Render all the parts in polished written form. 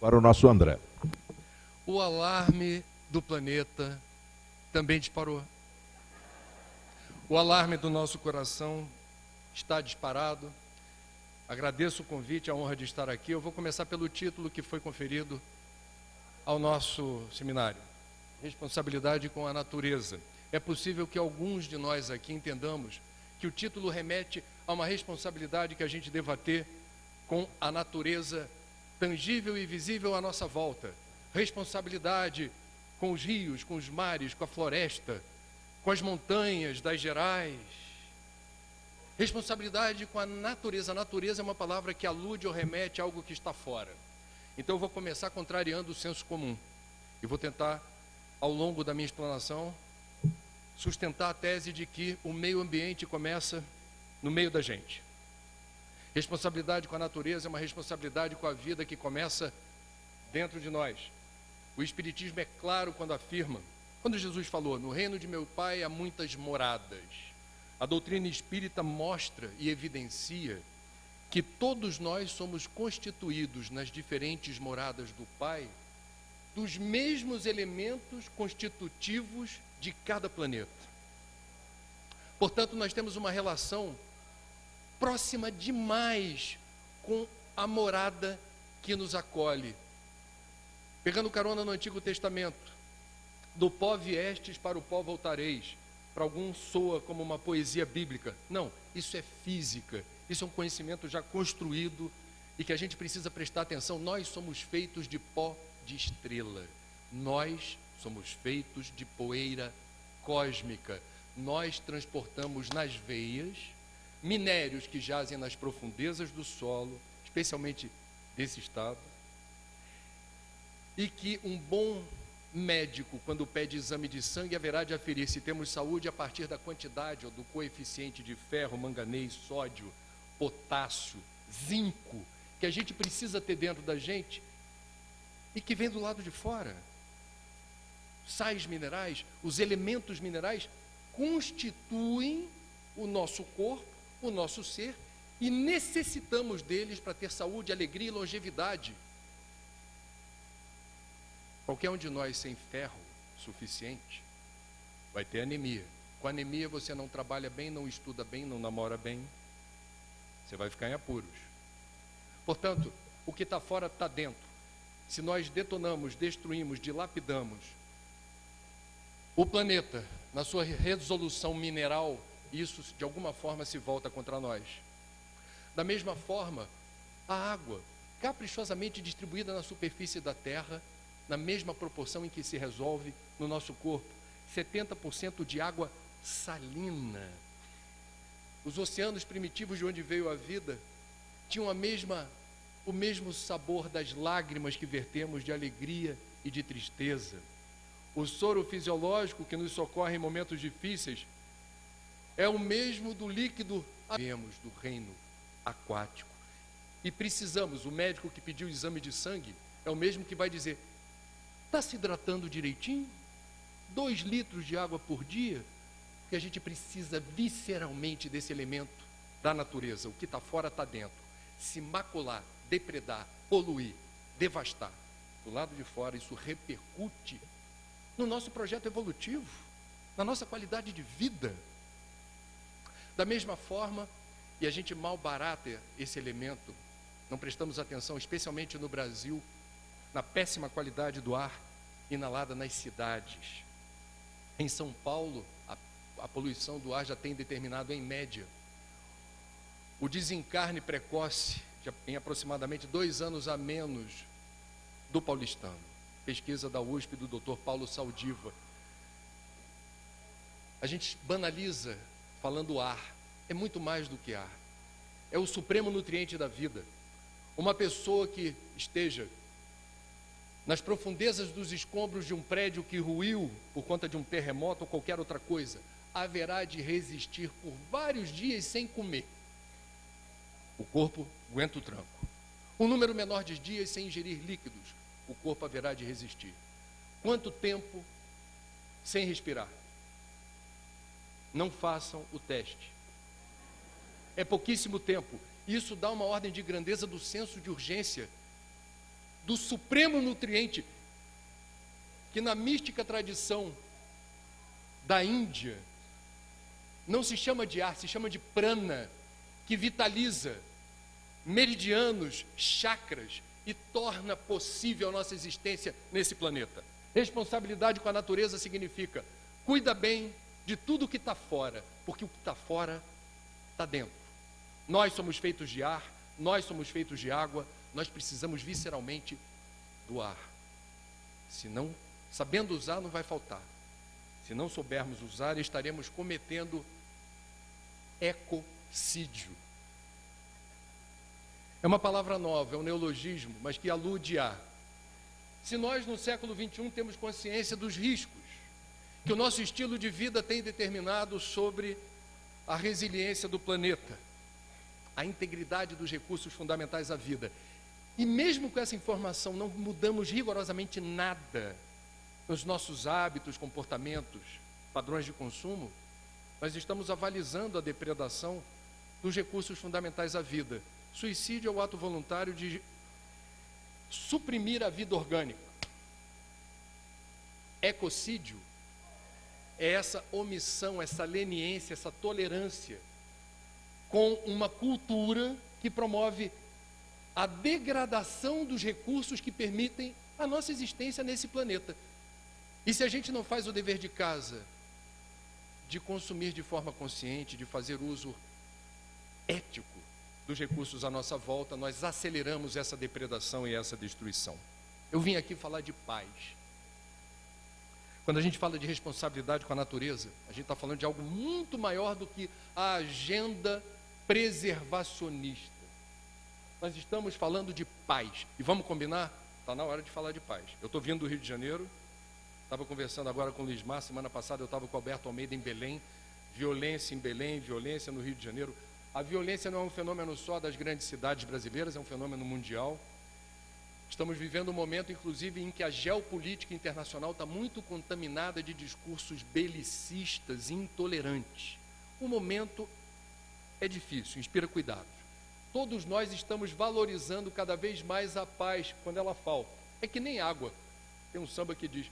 para o nosso André. O alarme do planeta também disparou. O alarme do nosso coração está disparado. Agradeço o convite, a honra de estar aqui. Eu vou começar pelo título que foi conferido ao nosso seminário: Responsabilidade com a Natureza. É possível que alguns de nós aqui entendamos que o título remete a uma responsabilidade que a gente deva ter com a natureza tangível e visível à nossa volta. Responsabilidade com os rios, com os mares, com a floresta, com as montanhas das Gerais. Responsabilidade com a natureza. A natureza é uma palavra que alude ou remete a algo que está fora. Então eu vou começar contrariando o senso comum e vou tentar, ao longo da minha explanação, sustentar a tese de que o meio ambiente começa no meio da gente. Responsabilidade com a natureza é uma responsabilidade com a vida que começa dentro de nós. O Espiritismo é claro quando afirma, quando Jesus falou: no reino de meu Pai há muitas moradas. A doutrina espírita mostra e evidencia que todos nós somos constituídos nas diferentes moradas do Pai dos mesmos elementos constitutivos de cada planeta. Portanto, nós temos uma relação próxima demais com a morada que nos acolhe. Pegando carona no Antigo Testamento, do pó viestes, para o pó voltareis. Para alguns soa como uma poesia bíblica. Não, isso é física, isso é um conhecimento já construído e que a gente precisa prestar atenção. Nós somos feitos de pó de estrela, nós somos feitos de poeira cósmica. Nós transportamos nas veias minérios que jazem nas profundezas do solo, especialmente desse estado, e que um bom médico, quando pede exame de sangue, haverá de aferir se temos saúde a partir da quantidade ou do coeficiente de ferro, manganês, sódio, potássio, zinco, que a gente precisa ter dentro da gente e que vem do lado de fora. Sais minerais, os elementos minerais constituem o nosso corpo, o nosso ser, e necessitamos deles para ter saúde, alegria e longevidade. Qualquer um de nós sem ferro suficiente vai ter anemia. Com anemia você não trabalha bem, não estuda bem, não namora bem. Você vai ficar em apuros. Portanto, o que está fora está dentro. Se nós detonamos, destruímos, dilapidamos o planeta na sua resolução mineral, isso de alguma forma se volta contra nós. Da mesma forma, a água, caprichosamente distribuída na superfície da Terra, na mesma proporção em que se resolve no nosso corpo, 70% de água salina. Os oceanos primitivos de onde veio a vida tinham o mesmo sabor das lágrimas que vertemos de alegria e de tristeza. O soro fisiológico que nos socorre em momentos difíceis é o mesmo do líquido do reino aquático. E precisamos, o médico que pediu o exame de sangue é o mesmo que vai dizer: está se hidratando direitinho? 2 litros de água por dia? Porque a gente precisa visceralmente desse elemento da natureza. O que está fora está dentro. Se macular, depredar, poluir, devastar do lado de fora, isso repercute no nosso projeto evolutivo, na nossa qualidade de vida. Da mesma forma, e a gente malbarata esse elemento, não prestamos atenção, especialmente no Brasil, na péssima qualidade do ar inalada nas cidades. Em São Paulo, a poluição do ar já tem determinado, em média, o desencarne precoce em aproximadamente 2 anos a menos do paulistano. Pesquisa da USP do Dr. Paulo Saldiva. A gente banaliza falando ar. É muito mais do que ar. É o supremo nutriente da vida. Uma pessoa que esteja nas profundezas dos escombros de um prédio que ruiu por conta de um terremoto ou qualquer outra coisa, haverá de resistir por vários dias sem comer. O corpo aguenta o tranco. Um número menor de dias sem ingerir líquidos, o corpo haverá de resistir. Quanto tempo sem respirar? Não façam o teste. É pouquíssimo tempo. Isso dá uma ordem de grandeza do senso de urgência do supremo nutriente, que na mística tradição da Índia não se chama de ar, se chama de prana, que vitaliza meridianos, chakras e torna possível a nossa existência nesse planeta. Responsabilidade com a natureza significa cuida bem de tudo que está fora, porque o que está fora está dentro. Nós somos feitos de ar, nós somos feitos de água, nós precisamos visceralmente do ar. Se não, sabendo usar, não vai faltar. Se não soubermos usar, estaremos cometendo ecocídio. É uma palavra nova, é um neologismo, mas que alude a... Se nós no século XXI temos consciência dos riscos que o nosso estilo de vida tem determinado sobre a resiliência do planeta, a integridade dos recursos fundamentais à vida, e mesmo com essa informação não mudamos rigorosamente nada nos nossos hábitos, comportamentos, padrões de consumo, nós estamos avalizando a depredação dos recursos fundamentais à vida. Suicídio é o ato voluntário de suprimir a vida orgânica. Ecocídio é essa omissão, essa leniência, essa tolerância com uma cultura que promove a degradação dos recursos que permitem a nossa existência nesse planeta. E se a gente não faz o dever de casa de consumir de forma consciente, de fazer uso ético dos recursos à nossa volta, nós aceleramos essa depredação e essa destruição. Eu vim aqui falar de paz. Quando a gente fala de responsabilidade com a natureza, a gente está falando de algo muito maior do que a agenda preservacionista. Nós estamos falando de paz. E vamos combinar? Está na hora de falar de paz. Eu estou vindo do Rio de Janeiro, estava conversando agora com o Lismar, semana passada eu estava com o Alberto Almeida em Belém, violência em Belém, violência no Rio de Janeiro. A violência não é um fenômeno só das grandes cidades brasileiras, é um fenômeno mundial. Estamos vivendo um momento, inclusive, em que a geopolítica internacional está muito contaminada de discursos belicistas e intolerantes. O momento é difícil, inspira cuidado. Todos nós estamos valorizando cada vez mais a paz quando ela falta. É que nem água. Tem um samba que diz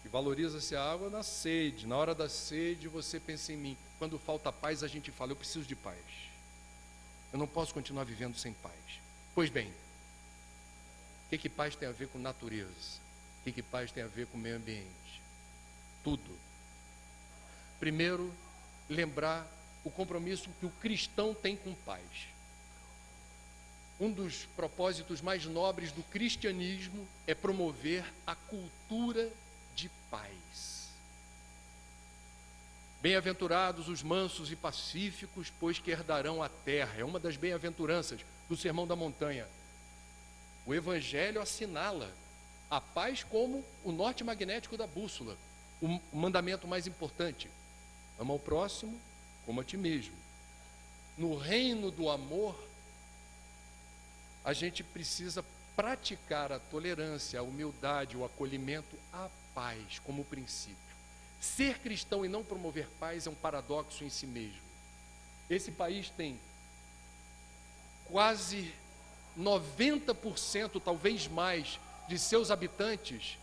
que valoriza-se a água na sede. Na hora da sede você pensa em mim. Quando falta paz a gente fala, eu preciso de paz. Eu não posso continuar vivendo sem paz. Pois bem, o que paz tem a ver com natureza? O que paz tem a ver com o meio ambiente? Tudo. Primeiro, lembrar o compromisso que o cristão tem com paz. Um dos propósitos mais nobres do cristianismo é promover a cultura de paz. Bem-aventurados os mansos e pacíficos, pois que herdarão a terra. É uma das bem-aventuranças do Sermão da Montanha. O Evangelho assinala a paz como o norte magnético da bússola, o mandamento mais importante. Ama o próximo como a ti mesmo. No reino do amor, a gente precisa praticar a tolerância, a humildade, o acolhimento, a paz como princípio. Ser cristão e não promover paz é um paradoxo em si mesmo. Esse país tem quase 90%, talvez mais, de seus habitantes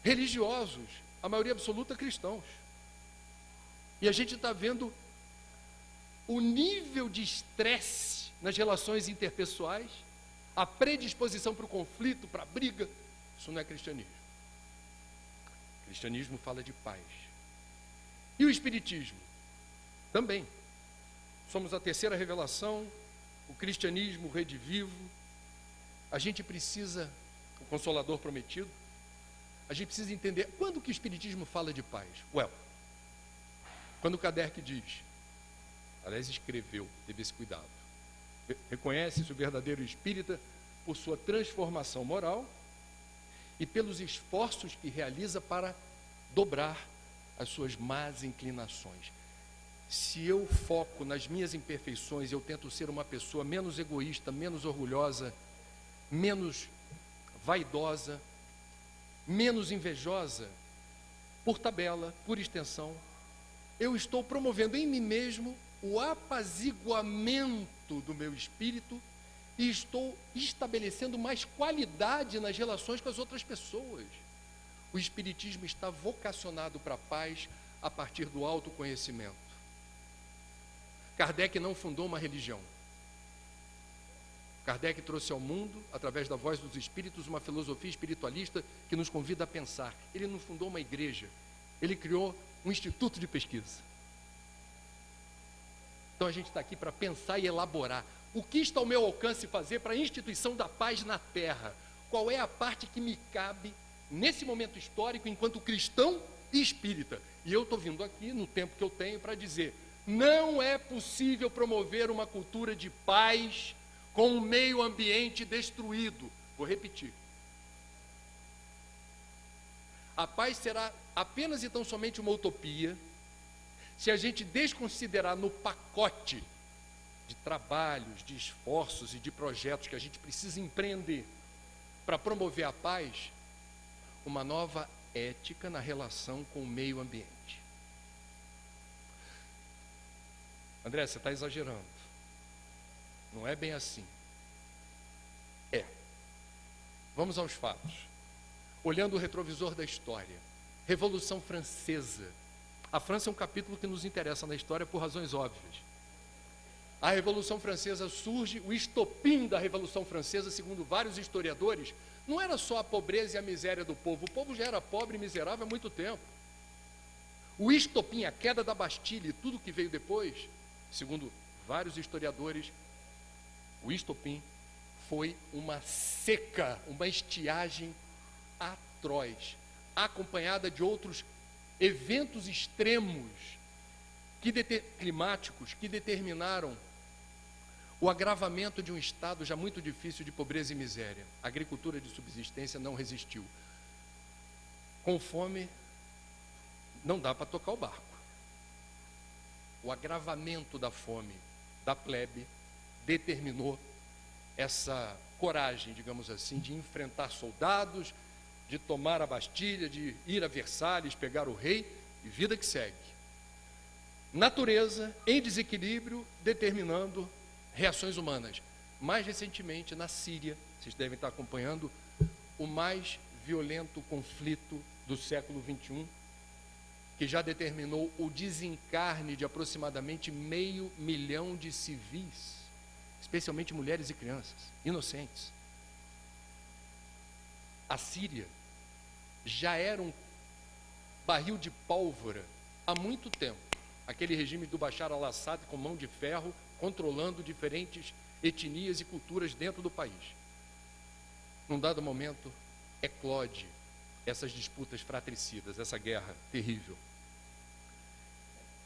religiosos, a maioria absoluta cristãos. E a gente está vendo o nível de estresse nas relações interpessoais, a predisposição para o conflito, para a briga. Isso não é cristianismo. O cristianismo fala de paz. E o espiritismo? Também. Somos a terceira revelação, o cristianismo, o redivivo. A gente precisa, o Consolador prometido, a gente precisa entender, quando que o espiritismo fala de paz? Quando Kardec diz, aliás escreveu, teve esse cuidado, reconhece-se o verdadeiro espírita por sua transformação moral e pelos esforços que realiza para dobrar as suas más inclinações. Se eu foco nas minhas imperfeições, eu tento ser uma pessoa menos egoísta, menos orgulhosa, menos vaidosa, menos invejosa, por tabela, por extensão, eu estou promovendo em mim mesmo o apaziguamento do meu espírito e estou estabelecendo mais qualidade nas relações com as outras pessoas. O Espiritismo está vocacionado para a paz a partir do autoconhecimento. Kardec não fundou uma religião. Kardec trouxe ao mundo, através da voz dos espíritos, uma filosofia espiritualista que nos convida a pensar. Ele não fundou uma igreja, ele criou um instituto de pesquisa. Então a gente está aqui para pensar e elaborar. O que está ao meu alcance fazer para a instituição da paz na Terra? Qual é a parte que me cabe nesse momento histórico enquanto cristão e espírita? E eu estou vindo aqui, no tempo que eu tenho, para dizer: não é possível promover uma cultura de paz com o meio ambiente destruído. Vou repetir. A paz será apenas e tão somente uma utopia se a gente desconsiderar no pacote de trabalhos, de esforços e de projetos que a gente precisa empreender para promover a paz, uma nova ética na relação com o meio ambiente. André, você está exagerando. Não é bem assim. É. Vamos aos fatos. Olhando o retrovisor da história. Revolução Francesa. A França é um capítulo que nos interessa na história por razões óbvias. A Revolução Francesa surge, o estopim da Revolução Francesa, segundo vários historiadores, não era só a pobreza e a miséria do povo. O povo já era pobre e miserável há muito tempo. O estopim, a queda da Bastilha e tudo que veio depois, segundo vários historiadores, o estopim foi uma seca, uma estiagem atroz, acompanhada de outros eventos extremos climáticos que determinaram o agravamento de um estado já muito difícil de pobreza e miséria. A agricultura de subsistência não resistiu. Com fome, não dá para tocar o barco. O agravamento da fome da plebe determinou essa coragem, digamos assim, de enfrentar soldados, de tomar a Bastilha, de ir a Versalhes, pegar o rei, e vida que segue. Natureza em desequilíbrio, determinando reações humanas. Mais recentemente, na Síria, vocês devem estar acompanhando, o mais violento conflito do século XXI, que já determinou o desencarne de aproximadamente 500 mil de civis, especialmente mulheres e crianças, inocentes. A Síria já era um barril de pólvora há muito tempo. Aquele regime do Bashar al-Assad com mão de ferro, controlando diferentes etnias e culturas dentro do país. Num dado momento, eclode essas disputas fratricidas, essa guerra terrível.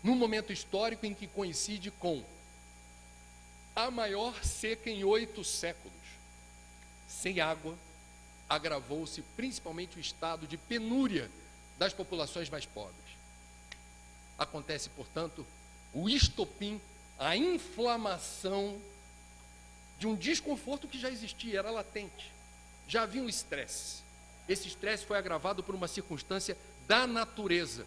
Num momento histórico em que coincide com a maior seca em 8 séculos. Sem água, agravou-se principalmente o estado de penúria das populações mais pobres. Acontece, portanto, o estopim, a inflamação de um desconforto que já existia, era latente. Já havia um estresse. Esse estresse foi agravado por uma circunstância da natureza,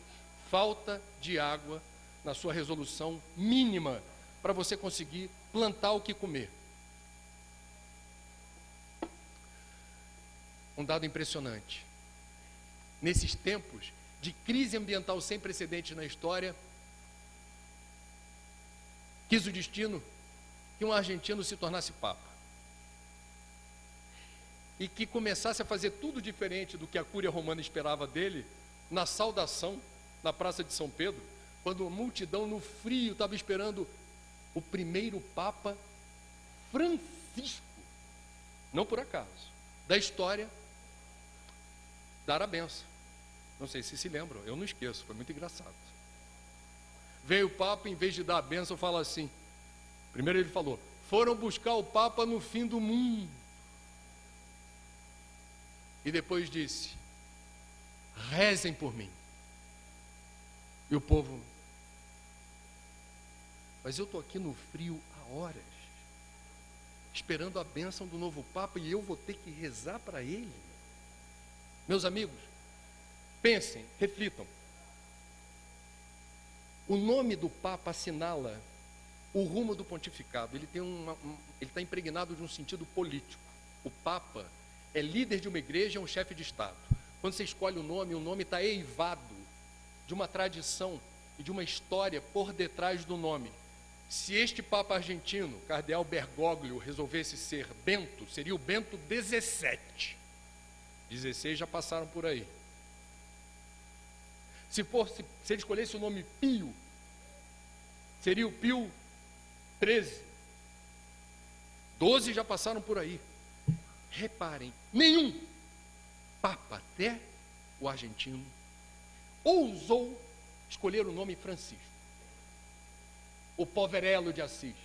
falta de água na sua resolução mínima para você conseguir plantar o que comer. Um dado impressionante. Nesses tempos de crise ambiental sem precedentes na história, quis o destino que um argentino se tornasse papa. E que começasse a fazer tudo diferente do que a Cúria Romana esperava dele, na saudação, na Praça de São Pedro, quando a multidão no frio estava esperando o primeiro Papa Francisco, não por acaso, da história, dar a benção. Não sei se lembram, eu não esqueço, foi muito engraçado. Veio o Papa, em vez de dar a benção, fala assim. Primeiro ele falou: foram buscar o Papa no fim do mundo. E depois disse: rezem por mim. E o povo: mas eu estou aqui no frio há horas, esperando a bênção do novo Papa, e eu vou ter que rezar para ele. Meus amigos, pensem, reflitam. O nome do Papa assinala O rumo do pontificado, ele está impregnado de um sentido político. O Papa é líder de uma igreja, é um chefe de Estado. Quando você escolhe o nome está eivado de uma tradição e de uma história por detrás do nome. Se este Papa argentino, Cardeal Bergoglio, resolvesse ser Bento, seria o Bento 17. 16 já passaram por aí. Se ele escolhesse o nome Pio, seria o Pio 13. 12 já passaram por aí. Reparem, nenhum Papa, até o argentino, ousou escolher o nome Francisco, o Poverello de Assis.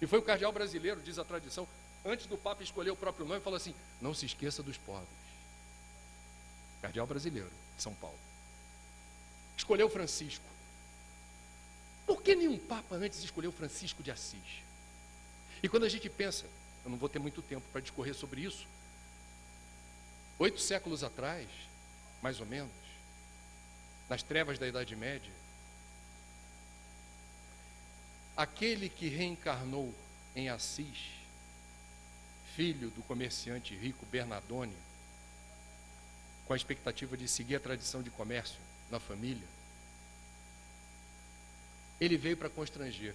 E foi o cardeal brasileiro, diz a tradição, antes do Papa escolher o próprio nome, falou assim: não se esqueça dos pobres. Cardeal brasileiro, de São Paulo. Escolheu Francisco. Por que nenhum Papa antes escolheu Francisco de Assis? E quando a gente pensa, eu não vou ter muito tempo para discorrer sobre isso, 8 séculos atrás, mais ou menos, nas trevas da Idade Média, aquele que reencarnou em Assis, filho do comerciante rico Bernardone, com a expectativa de seguir a tradição de comércio na família, ele veio para constranger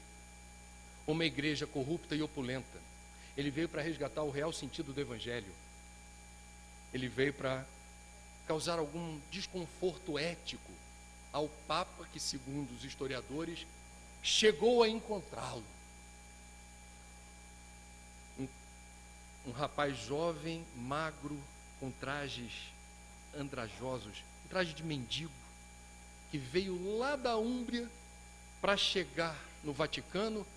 uma igreja corrupta e opulenta. Ele veio para resgatar o real sentido do Evangelho. Ele veio para causar algum desconforto ético ao Papa que, segundo os historiadores, chegou a encontrá-lo. Um rapaz jovem, magro, com trajes andrajosos, um traje de mendigo, que veio lá da Úmbria para chegar no Vaticano,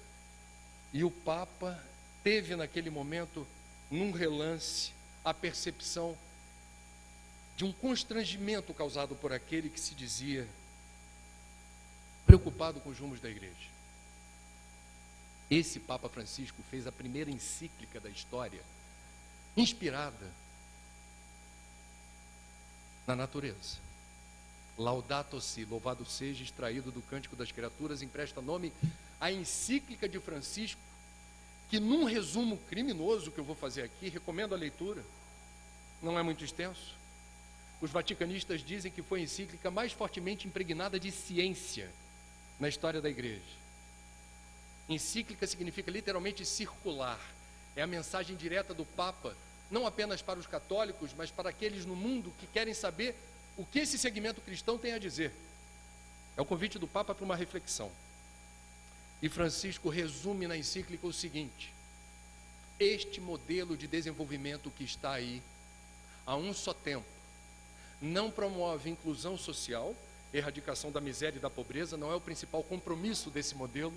e o Papa teve naquele momento, num relance, a percepção de um constrangimento causado por aquele que se dizia preocupado com os rumos da igreja. Esse Papa Francisco fez a primeira encíclica da história, inspirada na natureza. Laudato Si, louvado seja, extraído do Cântico das Criaturas, empresta nome à encíclica de Francisco, que num resumo criminoso que eu vou fazer aqui, recomendo a leitura, não é muito extenso. Os vaticanistas dizem que foi a encíclica mais fortemente impregnada de ciência na história da igreja. Encíclica significa literalmente circular, é a mensagem direta do Papa, não apenas para os católicos, mas para aqueles no mundo que querem saber o que esse segmento cristão tem a dizer. É o convite do Papa para uma reflexão. E Francisco resume na encíclica o seguinte: este modelo de desenvolvimento que está aí, a um só tempo, não promove inclusão social, erradicação da miséria e da pobreza, não é o principal compromisso desse modelo,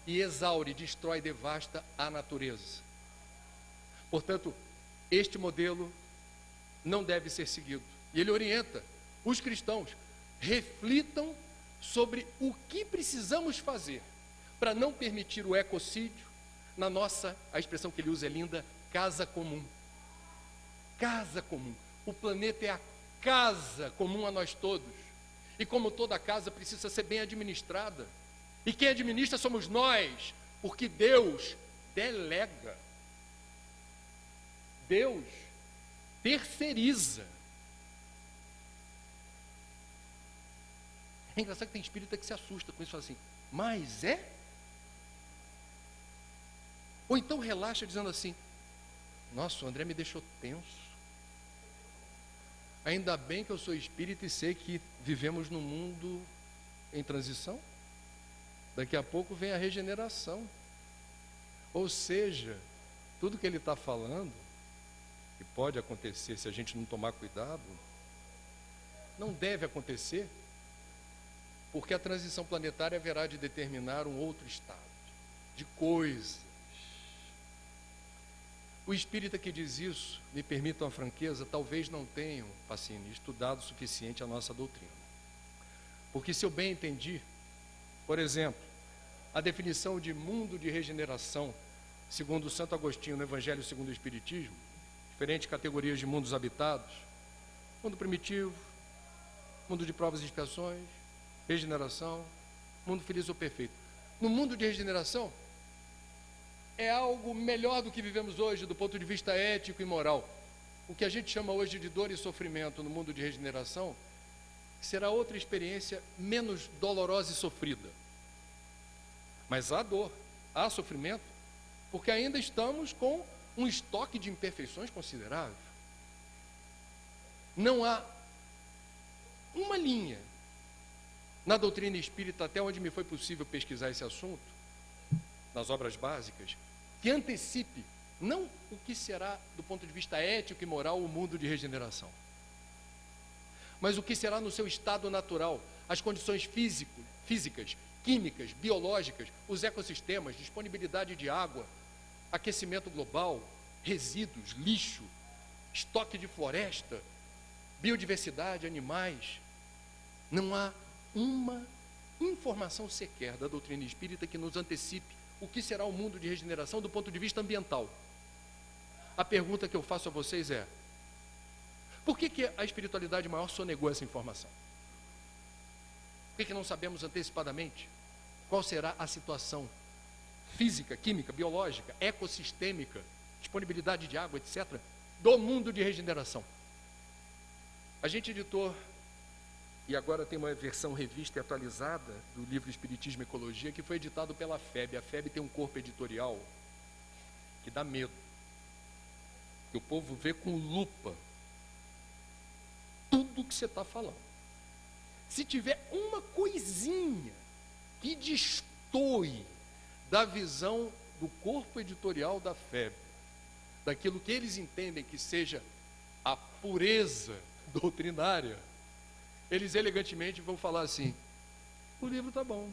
e exaure, destrói, devasta a natureza. Portanto, este modelo não deve ser seguido. E ele orienta os cristãos: reflitam sobre o que precisamos fazer para não permitir o ecocídio na nossa, a expressão que ele usa é linda, casa comum. Casa comum. O planeta é a casa comum a nós todos. E como toda casa precisa ser bem administrada. E quem administra somos nós, porque Deus delega. Deus terceiriza. É engraçado que tem espírita que se assusta com isso, fala assim: mas é? Ou então relaxa dizendo assim: nossa, o André me deixou tenso. Ainda bem que eu sou espírita e sei que vivemos num mundo em transição. Daqui a pouco vem a regeneração. Ou seja, tudo que ele está falando, que pode acontecer se a gente não tomar cuidado, não deve acontecer, porque a transição planetária haverá de determinar um outro estado de coisas. O espírita que diz isso, me permitam a franqueza, talvez não tenham, Pacini, estudado o suficiente a nossa doutrina. Porque se eu bem entendi, por exemplo, a definição de mundo de regeneração, segundo Santo Agostinho no Evangelho segundo o Espiritismo, diferentes categorias de mundos habitados: mundo primitivo, mundo de provas e expiações, regeneração, mundo feliz ou perfeito. No mundo de regeneração, é algo melhor do que vivemos hoje, do ponto de vista ético e moral. O que a gente chama hoje de dor e sofrimento no mundo de regeneração, será outra experiência menos dolorosa e sofrida. Mas há dor, há sofrimento, porque ainda estamos com um estoque de imperfeições considerável. Não há uma linha na doutrina espírita, até onde me foi possível pesquisar esse assunto, nas obras básicas, que antecipe não o que será, do ponto de vista ético e moral, o mundo de regeneração, mas o que será no seu estado natural, as condições físicas, químicas, biológicas, os ecossistemas, disponibilidade de água, aquecimento global, resíduos, lixo, estoque de floresta, biodiversidade, animais. Não há uma informação sequer da doutrina espírita que nos antecipe o que será o mundo de regeneração do ponto de vista ambiental. A pergunta que eu faço a vocês é: por que a espiritualidade maior sonegou essa informação? Por que não sabemos antecipadamente qual será a situação física, química, biológica, ecossistêmica, disponibilidade de água, etc., do mundo de regeneração? A gente editou, e agora tem uma versão revista e atualizada do livro Espiritismo e Ecologia, que foi editado pela FEB. A FEB tem um corpo editorial que dá medo, que o povo vê com lupa tudo que você está falando. Se tiver uma coisinha que destoe da visão do corpo editorial da FEB, daquilo que eles entendem que seja a pureza doutrinária, eles elegantemente vão falar assim: o livro está bom,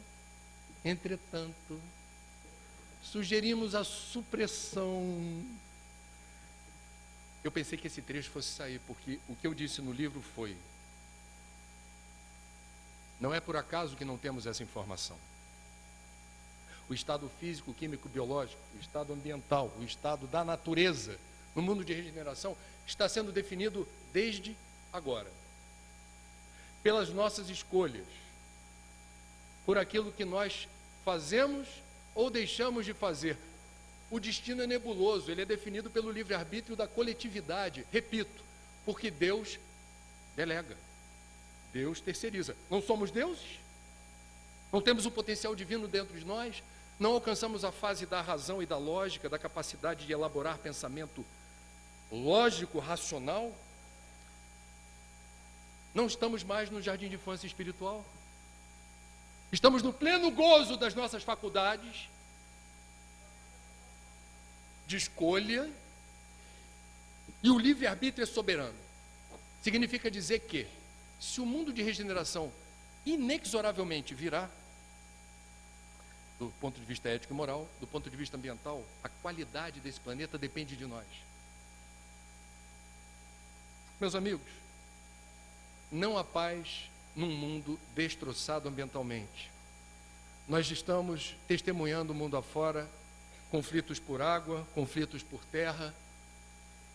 entretanto, sugerimos a supressão. Eu pensei que esse trecho fosse sair, porque o que eu disse no livro foi: não é por acaso que não temos essa informação. O estado físico, químico, biológico, o estado ambiental, o estado da natureza, no mundo de regeneração, está sendo definido desde agora, pelas nossas escolhas, por aquilo que nós fazemos ou deixamos de fazer. O destino é nebuloso, ele é definido pelo livre-arbítrio da coletividade, repito, porque Deus delega, Deus terceiriza. Não somos deuses? Não temos o potencial divino dentro de nós? Não alcançamos a fase da razão e da lógica, da capacidade de elaborar pensamento lógico, racional? Não estamos mais no jardim de infância espiritual? Estamos no pleno gozo das nossas faculdades de escolha, e o livre-arbítrio é soberano. Significa dizer que, se o mundo de regeneração inexoravelmente virá, do ponto de vista ético e moral, do ponto de vista ambiental, a qualidade desse planeta depende de nós. Meus amigos, não há paz num mundo destroçado ambientalmente. Nós estamos testemunhando o mundo afora, conflitos por água, conflitos por terra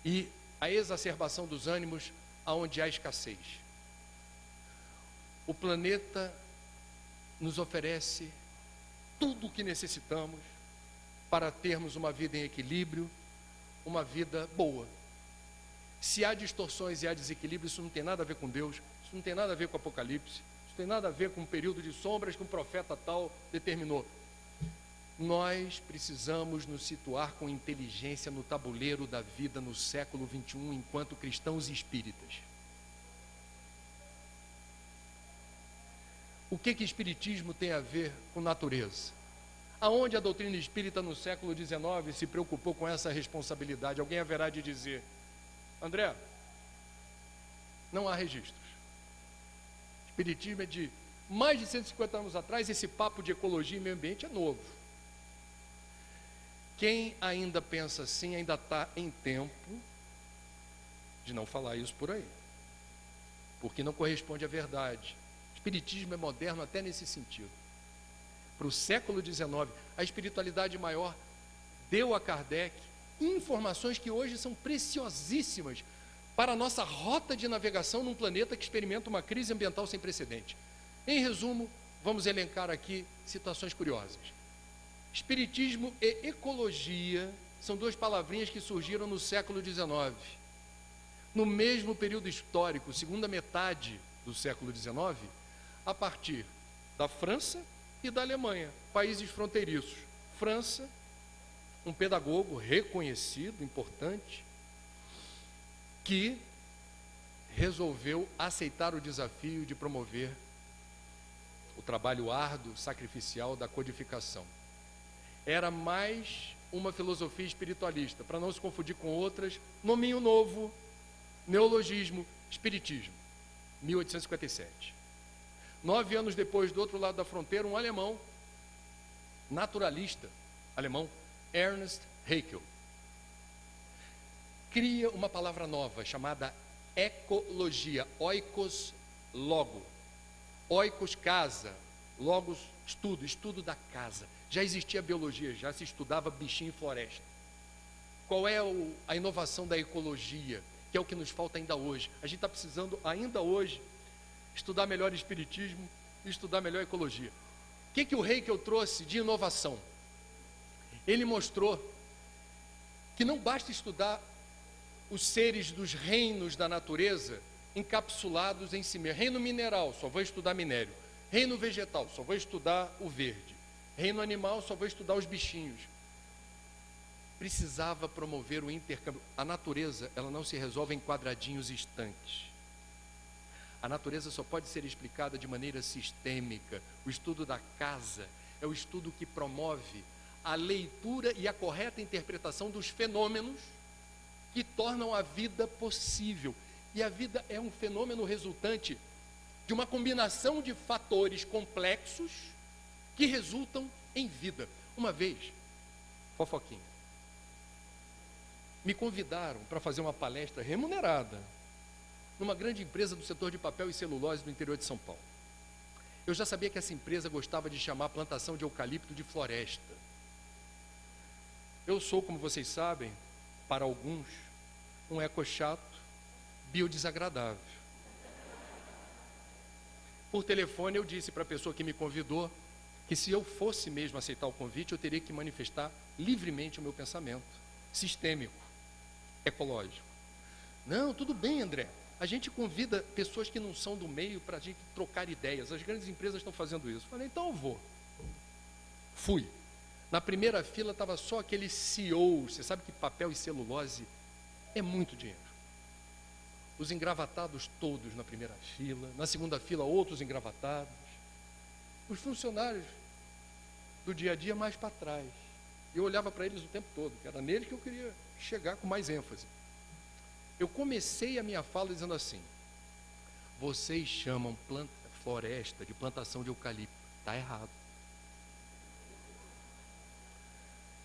e a exacerbação dos ânimos aonde há escassez. O planeta nos oferece tudo o que necessitamos para termos uma vida em equilíbrio, uma vida boa. Se há distorções e há desequilíbrio, isso não tem nada a ver com Deus, isso não tem nada a ver com o Apocalipse, isso tem nada a ver com um período de sombras que um profeta tal determinou. Nós precisamos nos situar com inteligência no tabuleiro da vida no século XXI, enquanto cristãos e espíritas. O que espiritismo tem a ver com natureza? Aonde a doutrina espírita no século XIX se preocupou com essa responsabilidade? Alguém haverá de dizer: André, não há registros. Espiritismo é de mais de 150 anos atrás, esse papo de ecologia e meio ambiente é novo. Quem ainda pensa assim, ainda está em tempo de não falar isso por aí, porque não corresponde à verdade. O espiritismo é moderno até nesse sentido. Para o século XIX, a espiritualidade maior deu a Kardec informações que hoje são preciosíssimas para a nossa rota de navegação num planeta que experimenta uma crise ambiental sem precedente. Em resumo, vamos elencar aqui situações curiosas. Espiritismo e ecologia são duas palavrinhas que surgiram no século XIX. No mesmo período histórico, segunda metade do século XIX, a partir da França e da Alemanha, países fronteiriços. França, um pedagogo reconhecido, importante, que resolveu aceitar o desafio de promover o trabalho árduo, sacrificial da codificação. Era mais uma filosofia espiritualista, para não se confundir com outras, nominho novo, neologismo, espiritismo, 1857. 9 anos depois, do outro lado da fronteira, um alemão, naturalista alemão, Ernst Haeckel, cria uma palavra nova chamada ecologia, oikos logo. Oikos casa, logos estudo, estudo da casa. Já existia biologia, já se estudava bichinho em floresta. Qual é a inovação da ecologia, que é o que nos falta ainda hoje? A gente está precisando ainda hoje estudar melhor espiritismo e estudar melhor ecologia. O que o Haeckel trouxe de inovação? Ele mostrou que não basta estudar os seres dos reinos da natureza encapsulados em si mesmo. Reino mineral, só vou estudar minério. Reino vegetal, só vou estudar o verde. Reino animal, só vou estudar os bichinhos. Precisava promover o intercâmbio. A natureza, ela não se resolve em quadradinhos estanques. A natureza só pode ser explicada de maneira sistêmica. O estudo da casa é o estudo que promove a leitura e a correta interpretação dos fenômenos que tornam a vida possível. E a vida é um fenômeno resultante de uma combinação de fatores complexos que resultam em vida. Uma vez, fofoquinha, me convidaram para fazer uma palestra remunerada numa grande empresa do setor de papel e celulose do interior de São Paulo. Eu já sabia que essa empresa gostava de chamar a plantação de eucalipto de floresta. Eu sou, como vocês sabem, para alguns, um ecochato biodesagradável. Por telefone eu disse para a pessoa que me convidou que se eu fosse mesmo aceitar o convite, eu teria que manifestar livremente o meu pensamento sistêmico, ecológico. Não, tudo bem, André. A gente convida pessoas que não são do meio para a gente trocar ideias. As grandes empresas estão fazendo isso. Falei, então eu vou. Fui. Na primeira fila estava só aquele CEO. Você sabe que papel e celulose é muito dinheiro. Os engravatados todos na primeira fila. Na segunda fila, outros engravatados. Os funcionários do dia a dia mais para trás. Eu olhava para eles o tempo todo, que era neles que eu queria chegar com mais ênfase. Eu comecei a minha fala dizendo assim: vocês chamam floresta de plantação de eucalipto. Está errado.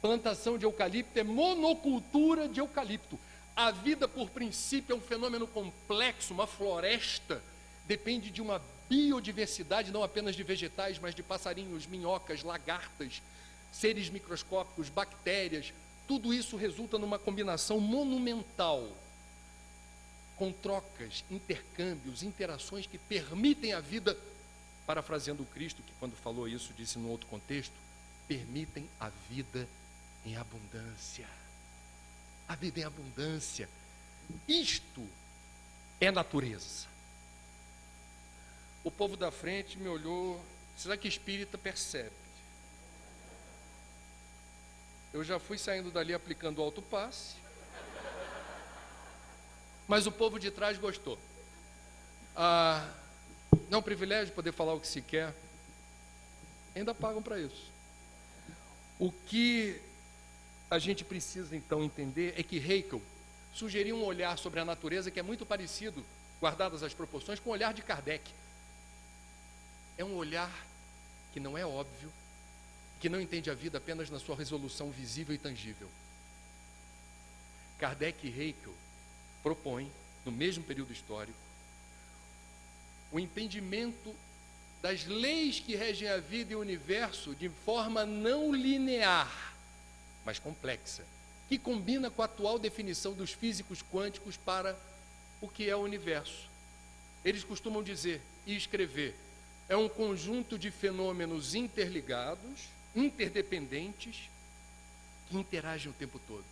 Plantação de eucalipto é monocultura de eucalipto. A vida, por princípio, é um fenômeno complexo. Uma floresta depende de uma biodiversidade, não apenas de vegetais, mas de passarinhos, minhocas, lagartas, seres microscópicos, bactérias. Tudo isso resulta numa combinação monumental, com trocas, intercâmbios, interações que permitem a vida, parafraseando o Cristo, que quando falou isso, disse num outro contexto, permitem a vida em abundância. A vida em abundância. Isto é natureza. O povo da frente me olhou, será que espírita percebe? Eu já fui saindo dali aplicando o autopasse, mas o povo de trás gostou. Não é um privilégio poder falar o que se quer. Ainda pagam para isso. O que a gente precisa então entender é que Haeckel sugeriu um olhar sobre a natureza que é muito parecido, guardadas as proporções, com o olhar de Kardec. É um olhar que não é óbvio, que não entende a vida apenas na sua resolução visível e tangível. Kardec e Haeckel propõem, no mesmo período histórico, o entendimento das leis que regem a vida e o universo de forma não linear, mas complexa, que combina com a atual definição dos físicos quânticos para o que é o universo. Eles costumam dizer e escrever: é um conjunto de fenômenos interligados, interdependentes, que interagem o tempo todo.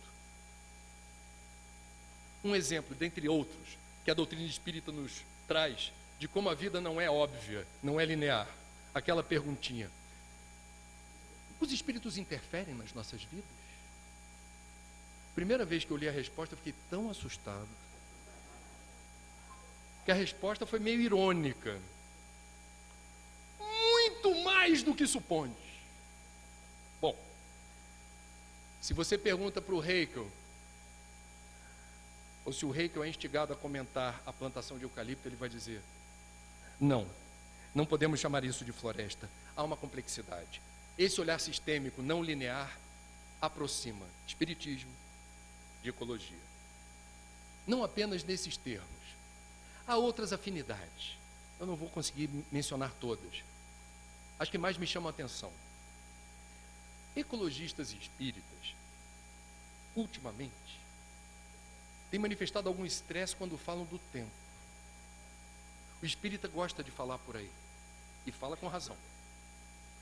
Um exemplo, dentre outros, que a doutrina espírita nos traz, de como a vida não é óbvia, não é linear. Aquela perguntinha: os espíritos interferem nas nossas vidas? Primeira vez que eu li a resposta, eu fiquei tão assustado, que a resposta foi meio irônica. Muito mais do que supões. Bom, se você pergunta para o Haeckel, ou se o Haeckel é instigado a comentar a plantação de eucalipto, ele vai dizer: não podemos chamar isso de floresta, há uma complexidade. Esse olhar sistêmico, não linear, aproxima espiritismo de ecologia. Não apenas nesses termos. Há outras afinidades. Eu não vou conseguir mencionar todas. As que mais me chamam a atenção. Ecologistas e espíritas, ultimamente, têm manifestado algum estresse quando falam do tempo. O espírita gosta de falar por aí. E fala com razão.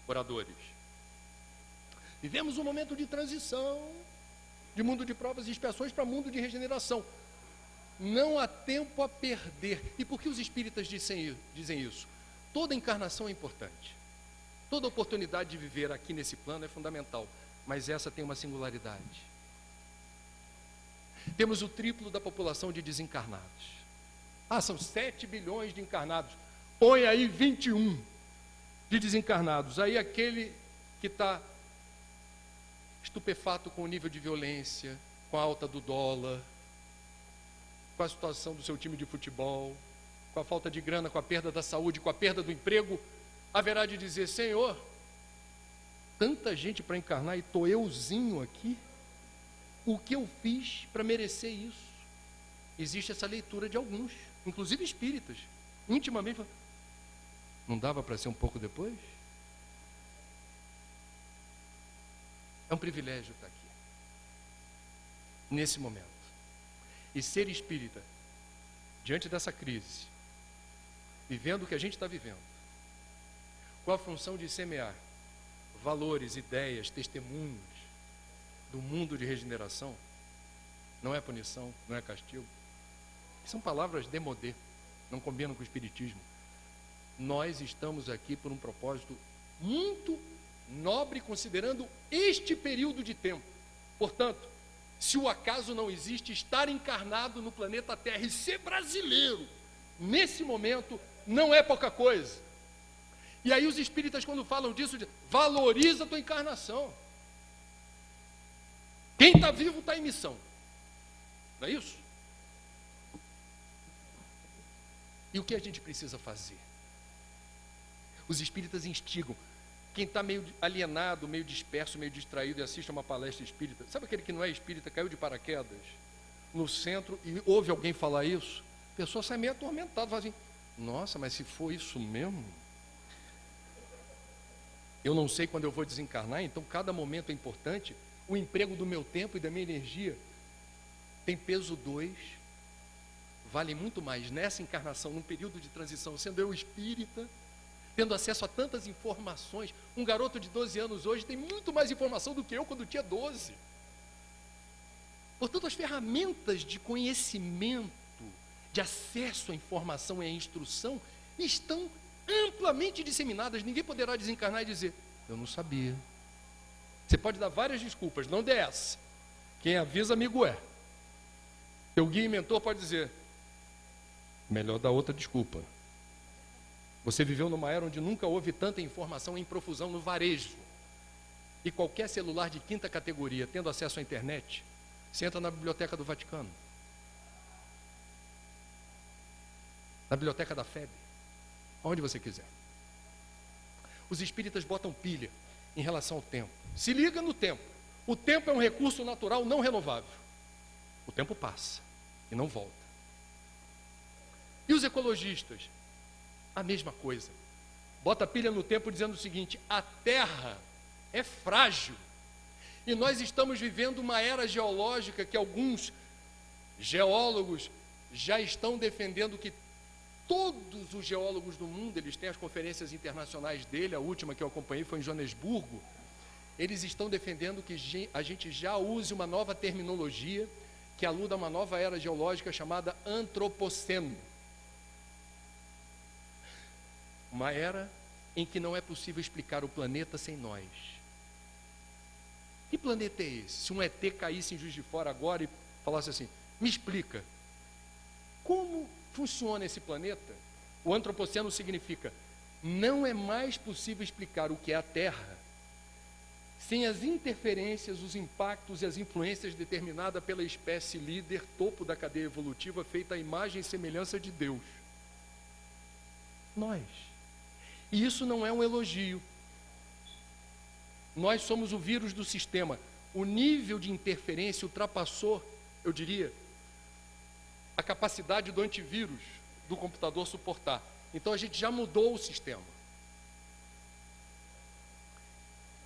Oradores. Vivemos um momento de transição, de mundo de provas e expiações para mundo de regeneração. Não há tempo a perder. E por que os espíritas dizem isso? Toda encarnação é importante. Toda oportunidade de viver aqui nesse plano é fundamental. Mas essa tem uma singularidade. Temos o triplo da população de desencarnados. São 7 bilhões de encarnados. Põe aí 21 de desencarnados. Aí aquele que está estupefato com o nível de violência, com a alta do dólar, com a situação do seu time de futebol, com a falta de grana, com a perda da saúde, com a perda do emprego, haverá de dizer: Senhor, tanta gente para encarnar e estou euzinho aqui, o que eu fiz para merecer isso? Existe essa leitura de alguns, inclusive espíritas, intimamente, não dava para ser um pouco depois? É um privilégio estar aqui, nesse momento. E ser espírita, diante dessa crise, vivendo o que a gente está vivendo, com a função de semear valores, ideias, testemunhos do mundo de regeneração, não é punição, não é castigo. São palavras démodé, não combinam com o espiritismo. Nós estamos aqui por um propósito muito nobre, considerando este período de tempo. Portanto, se o acaso não existe, estar encarnado no planeta Terra e ser brasileiro, nesse momento, não é pouca coisa. E aí os espíritas, quando falam disso, dizem: valoriza a tua encarnação. Quem está vivo está em missão. Não é isso? E o que a gente precisa fazer? Os espíritas instigam. Quem está meio alienado, meio disperso, meio distraído e assiste a uma palestra espírita, sabe aquele que não é espírita, caiu de paraquedas no centro e ouve alguém falar isso? A pessoa sai meio atormentada, fala assim: nossa, mas se for isso mesmo, eu não sei quando eu vou desencarnar, então cada momento é importante. O emprego do meu tempo e da minha energia tem peso 2, vale muito mais nessa encarnação, num período de transição, sendo eu espírita, tendo acesso a tantas informações. Um garoto de 12 anos hoje tem muito mais informação do que eu quando tinha 12. Portanto, as ferramentas de conhecimento, de acesso à informação e à instrução estão amplamente disseminadas. Ninguém poderá desencarnar e dizer: eu não sabia. Você pode dar várias desculpas, não dê essa. Quem avisa, amigo é. Teu guia e mentor pode dizer: melhor dar outra desculpa. Você viveu numa era onde nunca houve tanta informação em profusão no varejo. E qualquer celular de 5ª categoria, tendo acesso à internet, você entra na biblioteca do Vaticano, na biblioteca da FEB, onde você quiser. Os espíritas botam pilha em relação ao tempo. Se liga no tempo. O tempo é um recurso natural não renovável. O tempo passa e não volta. E os ecologistas? A mesma coisa. Bota pilha no tempo dizendo o seguinte: a Terra é frágil. E nós estamos vivendo uma era geológica que alguns geólogos já estão defendendo que todos os geólogos do mundo, eles têm as conferências internacionais dele, a última que eu acompanhei foi em Joanesburgo, eles estão defendendo que a gente já use uma nova terminologia que aluda a uma nova era geológica chamada antropoceno. Uma era em que não é possível explicar o planeta sem nós. Que planeta é esse? Se um ET caísse em Juiz de Fora agora e falasse assim, me explica, como funciona esse planeta? O antropoceno significa, não é mais possível explicar o que é a Terra sem as interferências, os impactos e as influências determinadas pela espécie líder, topo da cadeia evolutiva, feita à imagem e semelhança de Deus. Nós. E isso não é um elogio. Nós somos o vírus do sistema. O nível de interferência ultrapassou, eu diria, a capacidade do antivírus do computador suportar. Então a gente já mudou o sistema.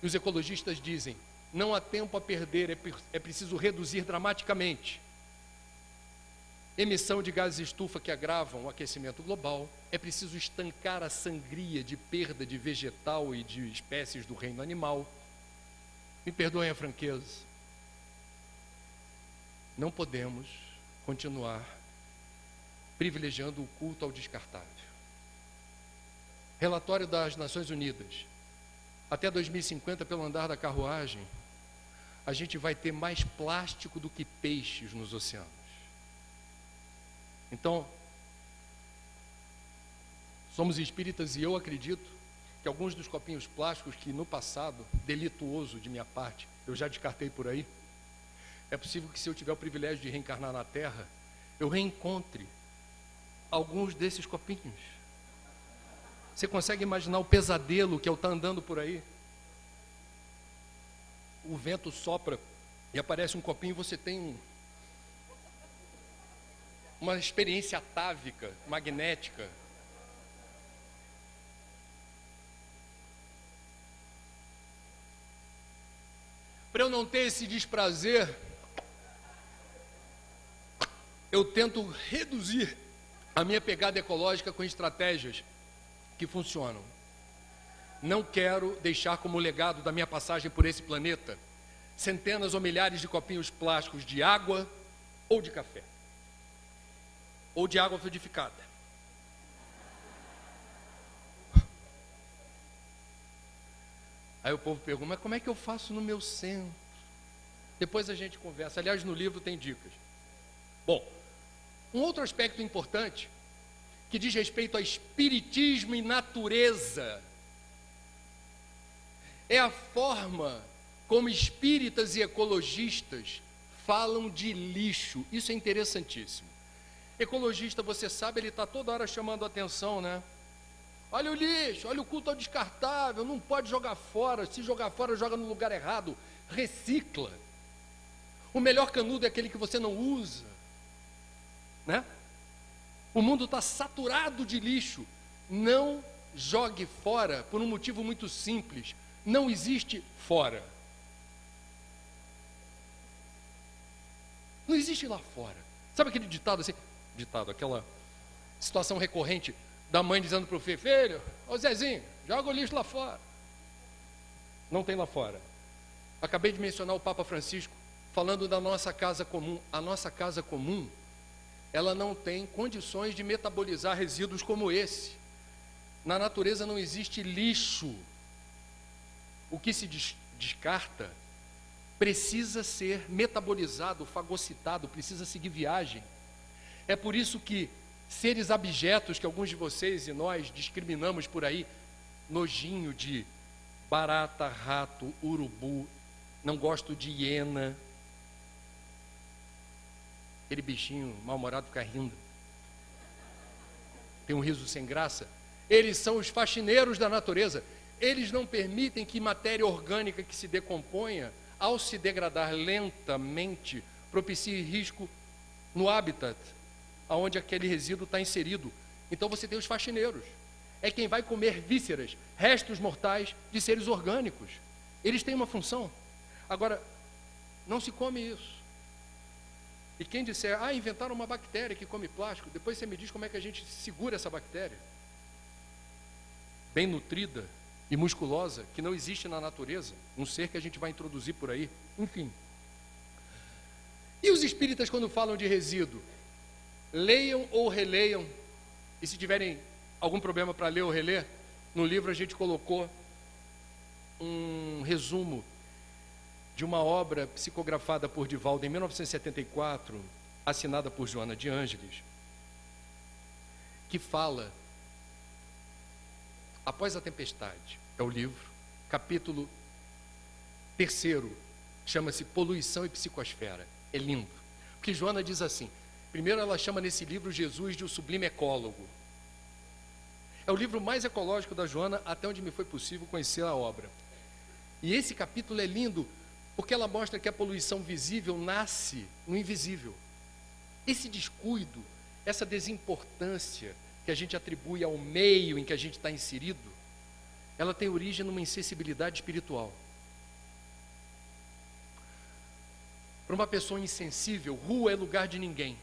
E os ecologistas dizem, não há tempo a perder, é preciso reduzir dramaticamente emissão de gases de estufa que agravam o aquecimento global, é preciso estancar a sangria de perda de vegetal e de espécies do reino animal. Me perdoem a franqueza, não podemos continuar privilegiando o culto ao descartável. Relatório das Nações Unidas, até 2050, pelo andar da carruagem, a gente vai ter mais plástico do que peixes nos oceanos. Então, somos espíritas e eu acredito que alguns dos copinhos plásticos que no passado, delituoso de minha parte, eu já descartei por aí, é possível que se eu tiver o privilégio de reencarnar na Terra, eu reencontre alguns desses copinhos. Você consegue imaginar o pesadelo que eu estou andando por aí? O vento sopra e aparece um copinho e você tem uma experiência atávica, magnética. Para eu não ter esse desprazer, eu tento reduzir a minha pegada ecológica com estratégias que funcionam. Não quero deixar como legado da minha passagem por esse planeta centenas ou milhares de copinhos plásticos de água ou de café, ou de água fluidificada. Aí o povo pergunta, mas como é que eu faço no meu centro? Depois a gente conversa. Aliás, no livro tem dicas. Bom, um outro aspecto importante que diz respeito a espiritismo e natureza é a forma como espíritas e ecologistas falam de lixo. Isso é interessantíssimo. Ecologista, você sabe, ele está toda hora chamando a atenção, né? Olha o lixo, olha o culto ao descartável, não pode jogar fora, se jogar fora, joga no lugar errado, recicla. O melhor canudo é aquele que você não usa, né? O mundo está saturado de lixo. Não jogue fora por um motivo muito simples. Não existe fora. Não existe lá fora. Sabe aquele ditado assim? Ditado, aquela situação recorrente da mãe dizendo para o filho, filho, ô Zezinho, joga o lixo lá fora. Não tem lá fora. Acabei de mencionar o Papa Francisco falando da nossa casa comum. A nossa casa comum, ela não tem condições de metabolizar resíduos como esse. Na natureza não existe lixo. O que se descarta precisa ser metabolizado, fagocitado, precisa seguir viagem. É por isso que seres abjetos que alguns de vocês e nós discriminamos por aí, nojinho de barata, rato, urubu, não gosto de hiena, aquele bichinho mal-humorado fica rindo, tem um riso sem graça. Eles são os faxineiros da natureza. Eles não permitem que matéria orgânica que se decomponha, ao se degradar lentamente, propicie risco no habitat aonde aquele resíduo está inserido. Então você tem os faxineiros. É quem vai comer vísceras, restos mortais de seres orgânicos. Eles têm uma função. Agora, não se come isso. E quem disser, inventaram uma bactéria que come plástico, depois você me diz como é que a gente segura essa bactéria. Bem nutrida e musculosa, que não existe na natureza, um ser que a gente vai introduzir por aí, enfim. E os espíritas, quando falam de resíduo, leiam ou releiam, e se tiverem algum problema para ler ou reler, no livro a gente colocou um resumo de uma obra psicografada por Divaldo em 1974, assinada por Joana de Ângeles, que fala, Após a Tempestade, é o livro, capítulo 3º, chama-se Poluição e Psicosfera. É lindo, porque Joana diz assim, primeiro ela chama nesse livro Jesus de o sublime ecólogo. É o livro mais ecológico da Joana, até onde me foi possível conhecer a obra. E esse capítulo é lindo, porque ela mostra que a poluição visível nasce no invisível. Esse descuido, essa desimportância que a gente atribui ao meio em que a gente está inserido, ela tem origem numa insensibilidade espiritual. Para uma pessoa insensível, rua é lugar de ninguém.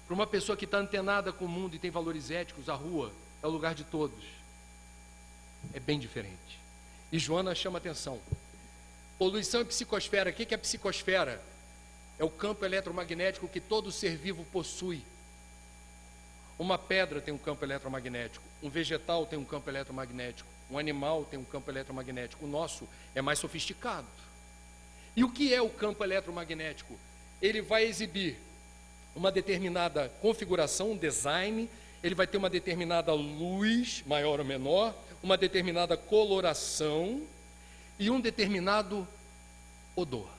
Para uma pessoa que está antenada com o mundo e tem valores éticos, a rua é o lugar de todos. É bem diferente. E Joana chama atenção. Poluição e psicosfera. O que é a psicosfera? É o campo eletromagnético que todo ser vivo possui. Uma pedra tem um campo eletromagnético, um vegetal tem um campo eletromagnético, um animal tem um campo eletromagnético. O nosso é mais sofisticado. E o que é o campo eletromagnético? Ele vai exibir uma determinada configuração, um design, ele vai ter uma determinada luz, maior ou menor, uma determinada coloração e um determinado odor.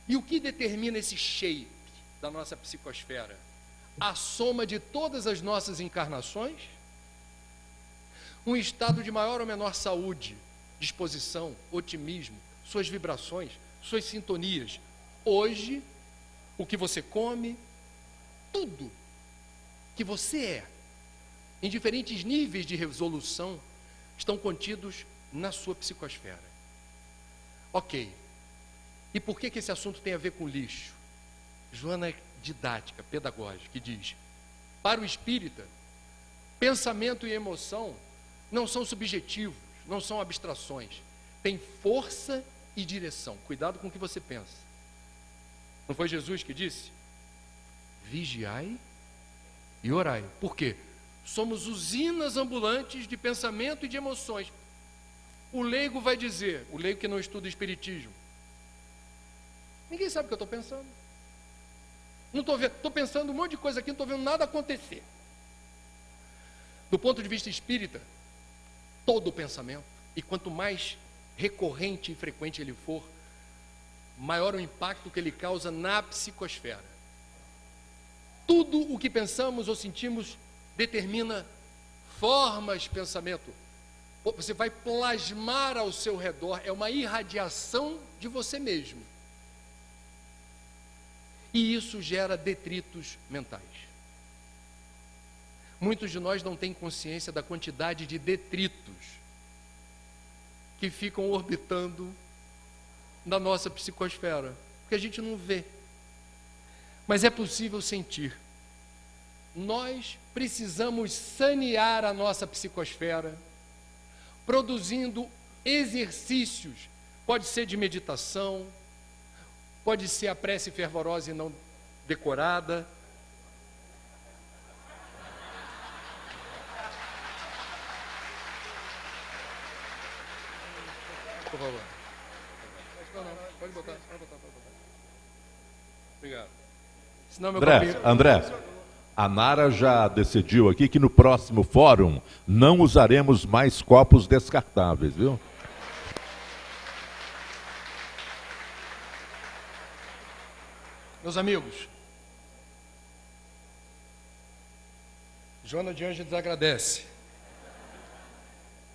E o que determina esse shape da nossa psicosfera? A soma de todas as nossas encarnações, um estado de maior ou menor saúde, disposição, otimismo, suas vibrações, suas sintonias. Hoje, o que você come, tudo que você é, em diferentes níveis de resolução, estão contidos na sua psicosfera. Ok. E por que esse assunto tem a ver com lixo? Joana é didática, pedagógica, que diz, para o espírita, pensamento e emoção não são subjetivos, não são abstrações, tem força e direção. Cuidado com o que você pensa. Não foi Jesus que disse? Vigiai e orai. Por quê? Somos usinas ambulantes de pensamento e de emoções. O leigo vai dizer, o leigo que não estuda espiritismo, ninguém sabe o que eu estou pensando. Não estou vendo, estou pensando um monte de coisa aqui, não estou vendo nada acontecer. Do ponto de vista espírita, todo pensamento, e quanto mais recorrente e frequente ele for, maior o impacto que ele causa na psicosfera. Tudo o que pensamos ou sentimos determina formas de pensamento. Você vai plasmar ao seu redor, é uma irradiação de você mesmo. E isso gera detritos mentais. Muitos de nós não têm consciência da quantidade de detritos que ficam orbitando na nossa psicosfera, porque a gente não vê. Mas é possível sentir. Nós precisamos sanear a nossa psicosfera, produzindo exercícios, pode ser de meditação, pode ser a prece fervorosa e não decorada. Por favor. Não, pode botar. Obrigado. Senão, meu André, a Nara já decidiu aqui que no próximo fórum não usaremos mais copos descartáveis, viu? Meus amigos, Joana de Ângeles agradece.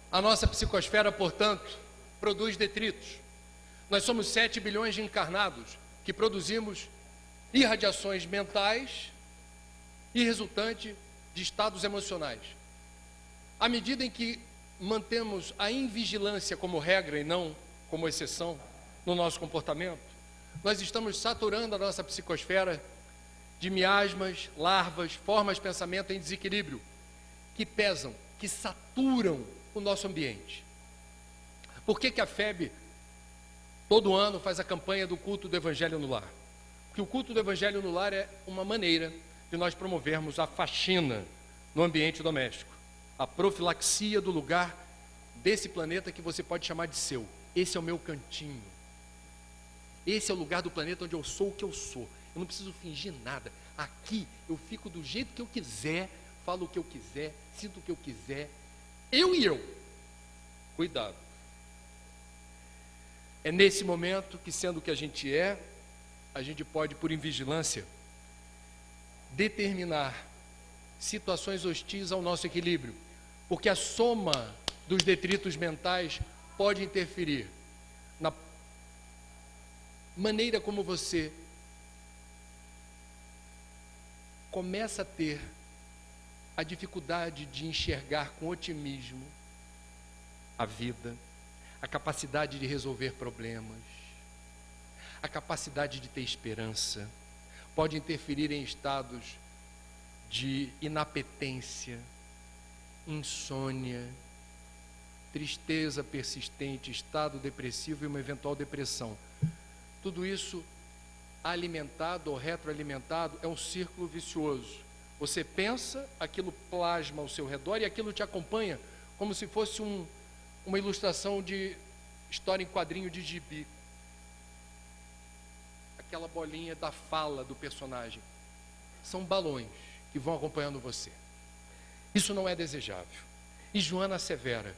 A nossa psicosfera, portanto, produz detritos. Nós somos 7 bilhões de encarnados que produzimos irradiações mentais e resultante de estados emocionais. À medida em que mantemos a invigilância como regra e não como exceção no nosso comportamento, Nós estamos saturando a nossa psicosfera de miasmas, larvas, formas de pensamento em desequilíbrio, que pesam, que saturam o nosso ambiente. Por que a FEB, todo ano, faz a campanha do culto do Evangelho no Lar? Porque o culto do Evangelho no Lar é uma maneira de nós promovermos a faxina no ambiente doméstico, a profilaxia do lugar desse planeta que você pode chamar de seu. Esse é o meu cantinho. Esse é o lugar do planeta onde eu sou o que eu sou. Eu não preciso fingir nada. Aqui eu fico do jeito que eu quiser, falo o que eu quiser, sinto o que eu quiser. Eu e eu. Cuidado. É nesse momento que, sendo o que a gente pode, por invigilância, determinar situações hostis ao nosso equilíbrio. Porque a soma dos detritos mentais pode interferir na maneira como você começa a ter a dificuldade de enxergar com otimismo a vida, a capacidade de resolver problemas, a capacidade de ter esperança, pode interferir em estados de inapetência, insônia, tristeza persistente, estado depressivo e uma eventual depressão. Tudo isso alimentado ou retroalimentado é um círculo vicioso. Você pensa, aquilo plasma ao seu redor e aquilo te acompanha como se fosse uma ilustração de história em quadrinho de gibi. Aquela bolinha da fala do personagem. São balões que vão acompanhando você. Isso não é desejável. E Joana assevera: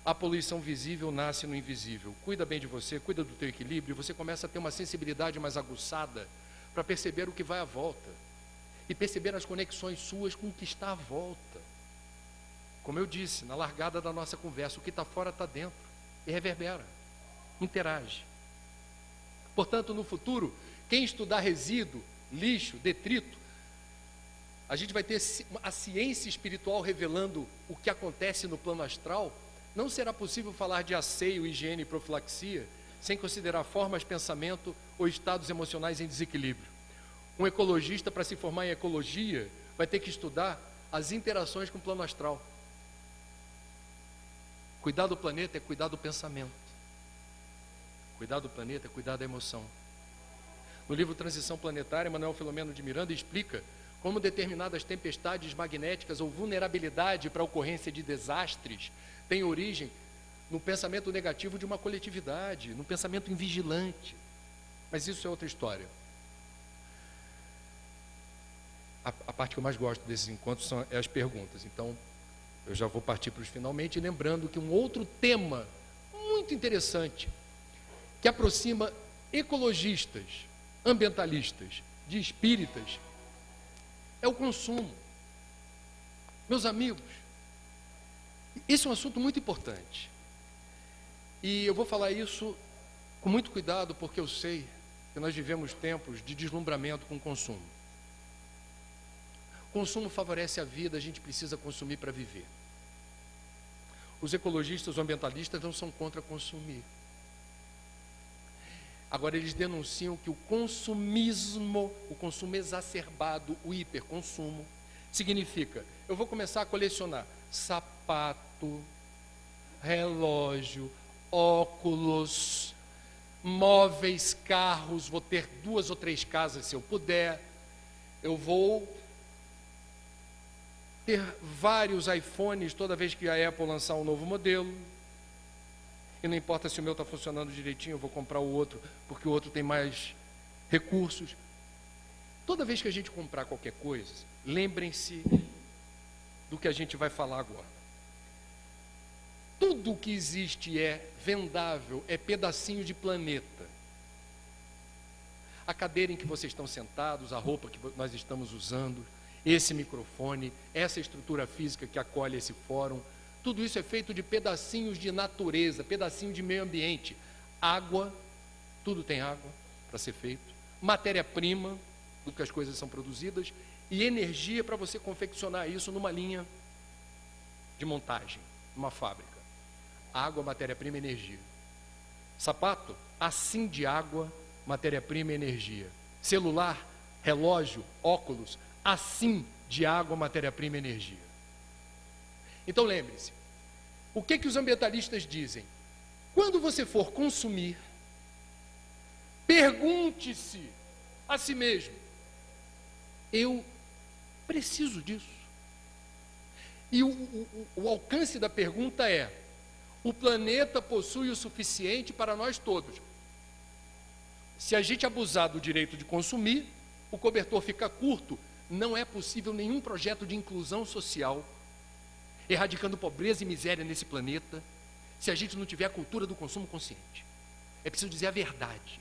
a poluição visível nasce no invisível. Cuida bem de você, cuida do teu equilíbrio, e você começa a ter uma sensibilidade mais aguçada para perceber o que vai à volta e perceber as conexões suas com o que está à volta. Como eu disse, na largada da nossa conversa, o que está fora está dentro e reverbera, interage. Portanto, no futuro, quem estudar resíduo, lixo, detrito, a gente vai ter a ciência espiritual revelando o que acontece no plano astral. Não será possível falar de asseio, higiene e profilaxia sem considerar formas de pensamento ou estados emocionais em desequilíbrio. Um ecologista, para se formar em ecologia, vai ter que estudar as interações com o plano astral. Cuidar do planeta é cuidar do pensamento. Cuidar do planeta é cuidar da emoção. No livro Transição Planetária, Manuel Filomeno de Miranda explica como determinadas tempestades magnéticas ou vulnerabilidade para a ocorrência de desastres tem origem no pensamento negativo de uma coletividade, no pensamento invigilante. Mas isso é outra história. A parte que eu mais gosto desses encontros são as perguntas. Então, eu já vou partir para os finalmente, lembrando que um outro tema muito interessante, que aproxima ecologistas, ambientalistas, de espíritas, é o consumo. Meus amigos, esse é um assunto muito importante. E eu vou falar isso com muito cuidado, porque eu sei que nós vivemos tempos de deslumbramento com o consumo. O consumo favorece a vida, a gente precisa consumir para viver. Os ecologistas, os ambientalistas não são contra consumir. Agora, eles denunciam que o consumismo, o consumo exacerbado, o hiperconsumo, significa: eu vou começar a colecionar sapato, relógio, óculos, móveis, carros, vou ter 2 ou 3 casas se eu puder, eu vou ter vários iPhones toda vez que a Apple lançar um novo modelo, e não importa se o meu está funcionando direitinho, eu vou comprar o outro, porque o outro tem mais recursos. Toda vez que a gente comprar qualquer coisa, lembrem-se do que a gente vai falar agora. Tudo que existe é vendável, é pedacinho de planeta. A cadeira em que vocês estão sentados, a roupa que nós estamos usando, esse microfone, essa estrutura física que acolhe esse fórum, tudo isso é feito de pedacinhos de natureza, pedacinho de meio ambiente. Água, tudo tem água para ser feito, matéria-prima do que as coisas são produzidas e energia para você confeccionar isso numa linha de montagem, numa fábrica. Água, matéria-prima, energia. Sapato, assim de água, matéria-prima e energia. Celular, relógio, óculos, assim de água, matéria-prima e energia. Então lembre-se, o que os ambientalistas dizem? Quando você for consumir, pergunte-se a si mesmo: eu preciso disso? E o alcance da pergunta é: o planeta possui o suficiente para nós todos? Se a gente abusar do direito de consumir, o cobertor fica curto, não é possível nenhum projeto de inclusão social, erradicando pobreza e miséria nesse planeta, se a gente não tiver a cultura do consumo consciente. É preciso dizer a verdade.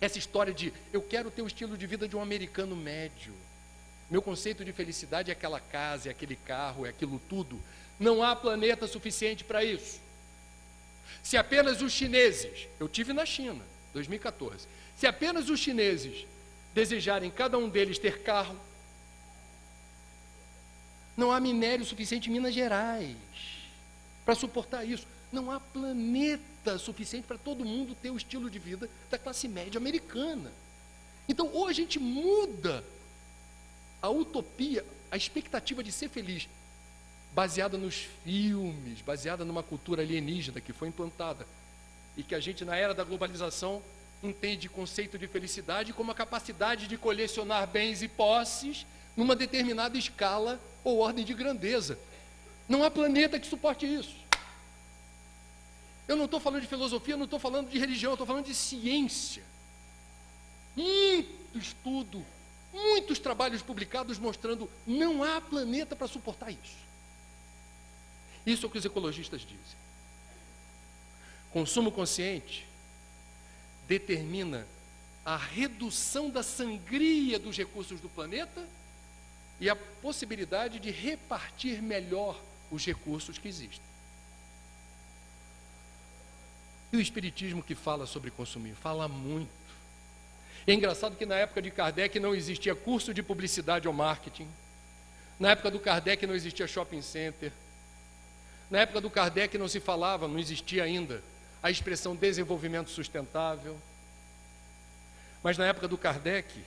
Essa história de eu quero ter o estilo de vida de um americano médio, meu conceito de felicidade é aquela casa, é aquele carro, é aquilo tudo. Não há planeta suficiente para isso. Se apenas os chineses, eu tive na China, 2014, se apenas os chineses desejarem cada um deles ter carro, não há minério suficiente em Minas Gerais para suportar isso. Não há planeta suficiente para todo mundo ter o estilo de vida da classe média americana. Então, ou a gente muda a utopia, a expectativa de ser feliz, baseada nos filmes, baseada numa cultura alienígena que foi implantada, e que a gente, na era da globalização, entende conceito de felicidade como a capacidade de colecionar bens e posses numa determinada escala ou ordem de grandeza. Não há planeta que suporte isso. Eu não estou falando de filosofia, eu não estou falando de religião, eu estou falando de ciência. Muito estudo, muitos trabalhos publicados mostrando que não há planeta para suportar isso. Isso é o que os ecologistas dizem. Consumo consciente determina a redução da sangria dos recursos do planeta e a possibilidade de repartir melhor os recursos que existem. E o espiritismo que fala sobre consumir? Fala muito. É engraçado que na época de Kardec não existia curso de publicidade ou marketing. Na época do Kardec não existia shopping center. Na época do Kardec não se falava, não existia ainda a expressão desenvolvimento sustentável. Mas na época do Kardec,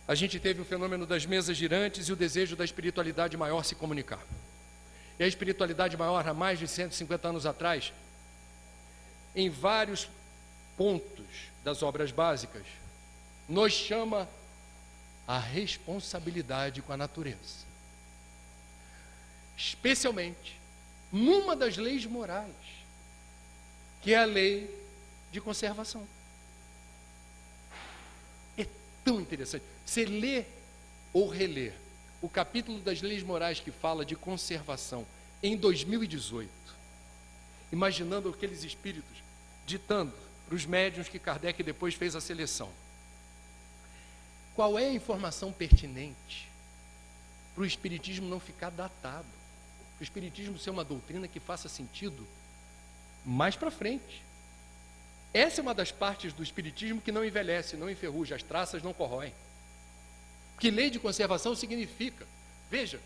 a gente teve o fenômeno das mesas girantes e o desejo da espiritualidade maior se comunicar. E a espiritualidade maior, há mais de 150 anos atrás, em vários pontos das obras básicas, nos chama a responsabilidade com a natureza. Especialmente numa das leis morais, que é a lei de conservação. É tão interessante. Você lê ou reler o capítulo das leis morais que fala de conservação em 2018, imaginando aqueles espíritos ditando para os médiuns que Kardec depois fez a seleção. Qual é a informação pertinente para o espiritismo não ficar datado? Para o espiritismo ser uma doutrina que faça sentido mais para frente. Essa é uma das partes do espiritismo que não envelhece, não enferruja, as traças não corroem. Que lei de conservação significa? Veja,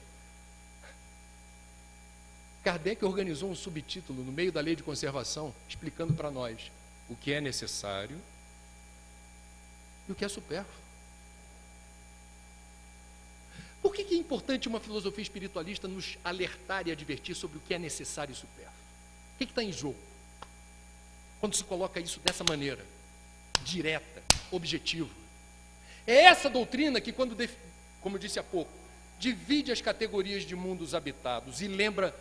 Kardec organizou um subtítulo no meio da lei de conservação, explicando para nós o que é necessário e o que é supérfluo. Por que é importante uma filosofia espiritualista nos alertar e advertir sobre o que é necessário e supérfluo? O que está em jogo? Quando se coloca isso dessa maneira, direta, objetiva. É essa doutrina que, como eu disse há pouco, divide as categorias de mundos habitados e lembra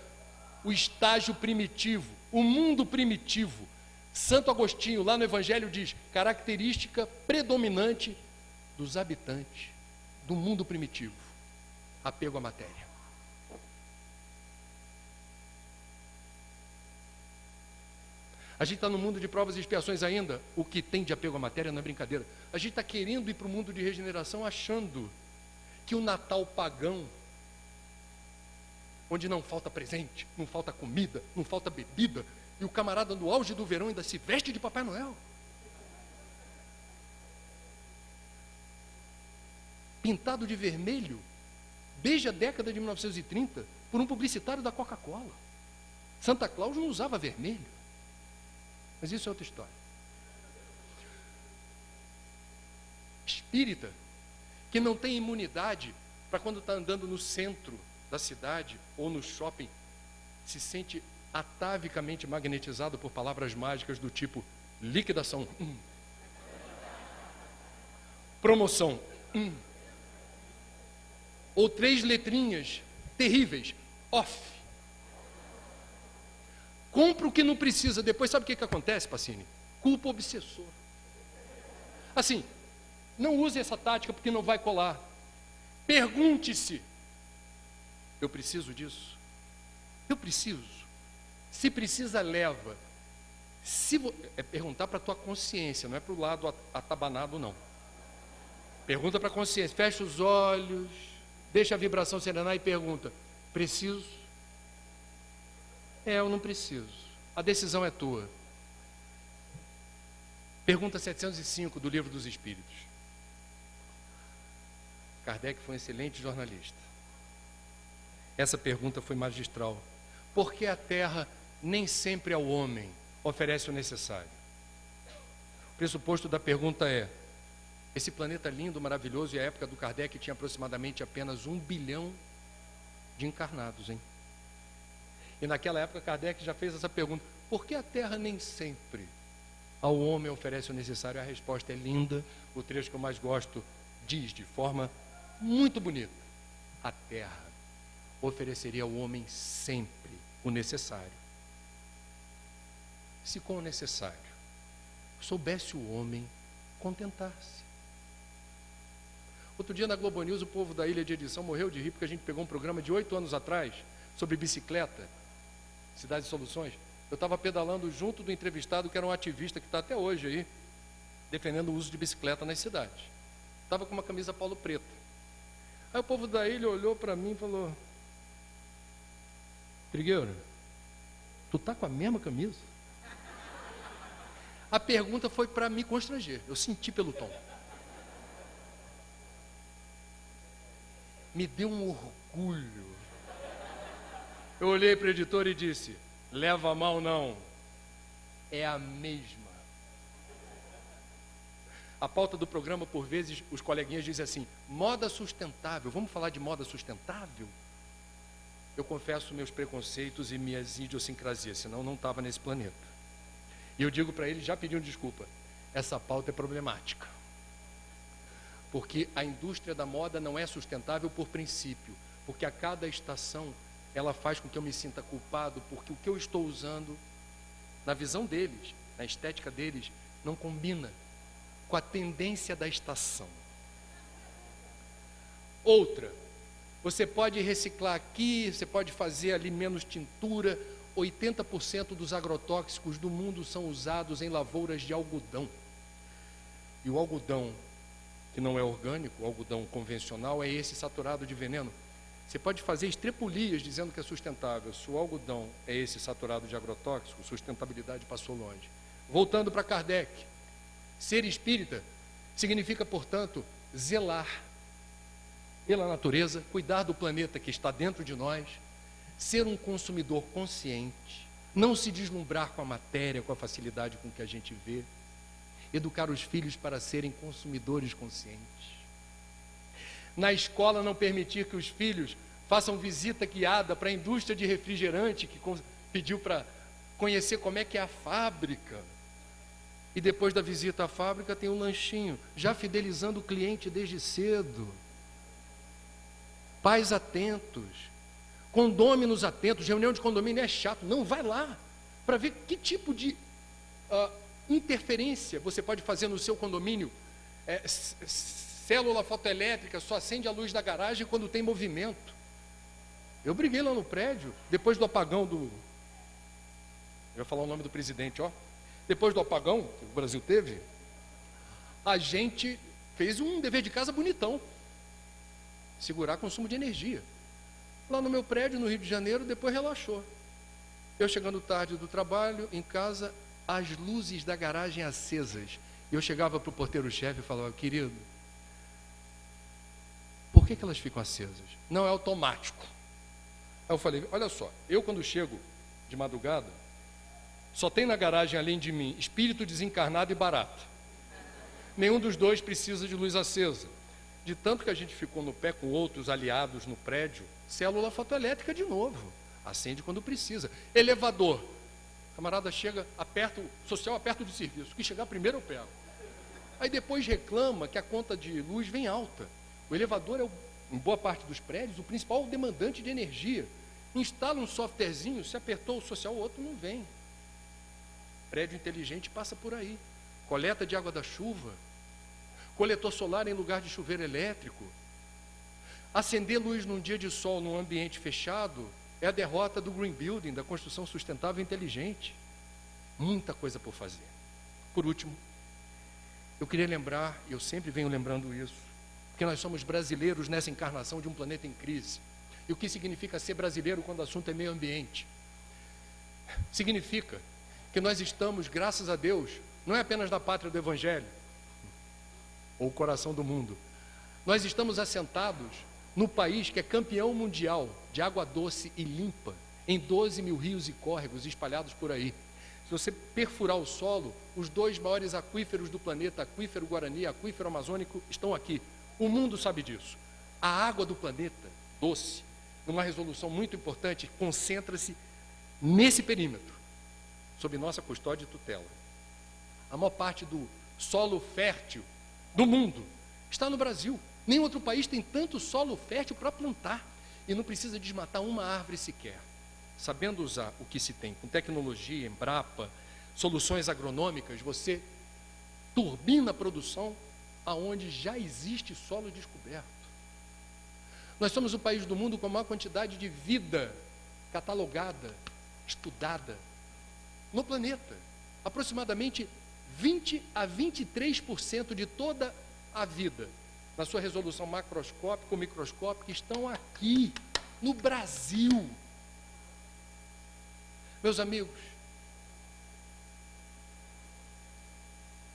o estágio primitivo, o mundo primitivo. Santo Agostinho, lá no Evangelho, diz: característica predominante dos habitantes do mundo primitivo, apego à matéria. A gente está no mundo de provas e expiações ainda. O que tem de apego à matéria não é brincadeira. A gente está querendo ir para o mundo de regeneração achando que o Natal pagão, onde não falta presente, não falta comida, não falta bebida, e o camarada no auge do verão ainda se veste de Papai Noel, pintado de vermelho, desde a década de 1930, por um publicitário da Coca-Cola. Santa Claus não usava vermelho. Mas isso é outra história. espírita que não tem imunidade para quando está andando no centro da cidade ou no shopping, se sente atavicamente magnetizado por palavras mágicas do tipo liquidação, promoção, ou 3 letrinhas terríveis, off. Compra o que não precisa, depois sabe o que acontece, Pacini? Culpa obsessor. Assim, não use essa tática porque não vai colar. Pergunte-se: eu preciso disso? Eu preciso? Se precisa, leva. É perguntar para a tua consciência, não é para o lado atabanado, não. Pergunta para a consciência, fecha os olhos, deixa a vibração serenar e pergunta: preciso? Eu não preciso. A decisão é tua. Pergunta 705 do Livro dos Espíritos. Kardec foi um excelente jornalista. Essa pergunta foi magistral. Por que a Terra nem sempre ao homem oferece o necessário? O pressuposto da pergunta é: esse planeta lindo, maravilhoso, e a época do Kardec tinha aproximadamente apenas 1 bilhão de encarnados, hein? E naquela época Kardec já fez essa pergunta: por que a Terra nem sempre ao homem oferece o necessário? A resposta é linda. O trecho que eu mais gosto diz de forma muito bonita: a Terra ofereceria ao homem sempre o necessário, se com o necessário soubesse o homem contentar-se. Outro dia na Globo News, o povo da Ilha de Edição morreu de rir porque a gente pegou um programa de 8 anos atrás sobre bicicleta, Cidade de Soluções. Eu estava pedalando junto do entrevistado, que era um ativista que está até hoje aí, defendendo o uso de bicicleta nas cidades. Estava com uma camisa polo preta. Aí o povo da ilha olhou para mim e falou: Trigueiro, tu tá com a mesma camisa? A pergunta foi para me constranger, eu senti pelo tom. Me deu um orgulho. Eu olhei para o editor e disse: leva a mal não, é a mesma. A pauta do programa, por vezes, os coleguinhas dizem assim: moda sustentável, vamos falar de moda sustentável? Eu confesso meus preconceitos e minhas idiosincrasias, senão não estava nesse planeta. E eu digo para eles, já pedindo desculpa, essa pauta é problemática. Porque a indústria da moda não é sustentável por princípio, porque a cada estação ela faz com que eu me sinta culpado, porque o que eu estou usando, na visão deles, na estética deles, não combina com a tendência da estação. Outra, você pode reciclar aqui, você pode fazer ali menos tintura. 80% dos agrotóxicos do mundo são usados em lavouras de algodão. E o algodão que não é orgânico, o algodão convencional, é esse saturado de veneno. Você pode fazer estrepulias dizendo que é sustentável. Se o algodão é esse saturado de agrotóxico, sustentabilidade passou longe. Voltando para Kardec, ser espírita significa, portanto, zelar pela natureza, cuidar do planeta que está dentro de nós, ser um consumidor consciente, não se deslumbrar com a matéria, com a facilidade com que a gente vê, educar os filhos para serem consumidores conscientes. Na escola, não permitir que os filhos façam visita guiada para a indústria de refrigerante, que pediu para conhecer como é que é a fábrica. E depois da visita à fábrica tem um lanchinho, já fidelizando o cliente desde cedo. Pais atentos, condôminos atentos. Reunião de condomínio é chato, não, vai lá para ver que tipo de interferência você pode fazer no seu condomínio. Célula fotoelétrica só acende a luz da garagem quando tem movimento. Eu briguei lá no prédio, depois do apagão do... Eu ia falar o nome do presidente, ó. Depois do apagão que o Brasil teve, a gente fez um dever de casa bonitão. Segurar consumo de energia. Lá no meu prédio, no Rio de Janeiro, depois relaxou. Eu chegando tarde do trabalho, em casa, as luzes da garagem acesas. Eu chegava para o porteiro-chefe e falava: querido, por que elas ficam acesas? Não, é automático. Aí eu falei: olha só, eu quando chego de madrugada, só tem na garagem, além de mim, espírito desencarnado e barata. nenhum dos dois precisa de luz acesa. De tanto que a gente ficou no pé com outros aliados no prédio, célula fotoelétrica de novo. Acende quando precisa. Elevador. O camarada chega, aperta, o social aperta de serviço. O que chegar primeiro eu pego. Aí depois reclama que a conta de luz vem alta. O elevador é, em boa parte dos prédios, o principal demandante de energia. Instala um softwarezinho, se apertou o social, o outro não vem. Prédio inteligente passa por aí. Coleta de água da chuva. Coletor solar em lugar de chuveiro elétrico. Acender luz num dia de sol num ambiente fechado é a derrota do green building, da construção sustentável e inteligente. Muita coisa por fazer. Por último, eu queria lembrar, e eu sempre venho lembrando isso, que nós somos brasileiros nessa encarnação de um planeta em crise. E o que significa ser brasileiro quando o assunto é meio ambiente? Significa que nós estamos, graças a Deus, não é apenas na pátria do Evangelho, ou o coração do mundo. Nós estamos assentados no país que é campeão mundial de água doce e limpa, em 12 mil rios e córregos espalhados por aí. Se você perfurar o solo, os dois maiores aquíferos do planeta, aquífero Guarani e aquífero amazônico, estão aqui. O mundo sabe disso. A água do planeta, doce, numa resolução muito importante, concentra-se nesse perímetro, sob nossa custódia e tutela. A maior parte do solo fértil do mundo está no Brasil. Nenhum outro país tem tanto solo fértil para plantar e não precisa desmatar uma árvore sequer. Sabendo usar o que se tem com tecnologia, Embrapa, soluções agronômicas, você turbina a produção aonde já existe solo descoberto. Nós somos o país do mundo com a maior quantidade de vida catalogada, estudada no planeta. Aproximadamente 20 a 23% de toda a vida, na sua resolução macroscópica ou microscópica, estão aqui, no Brasil. Meus amigos,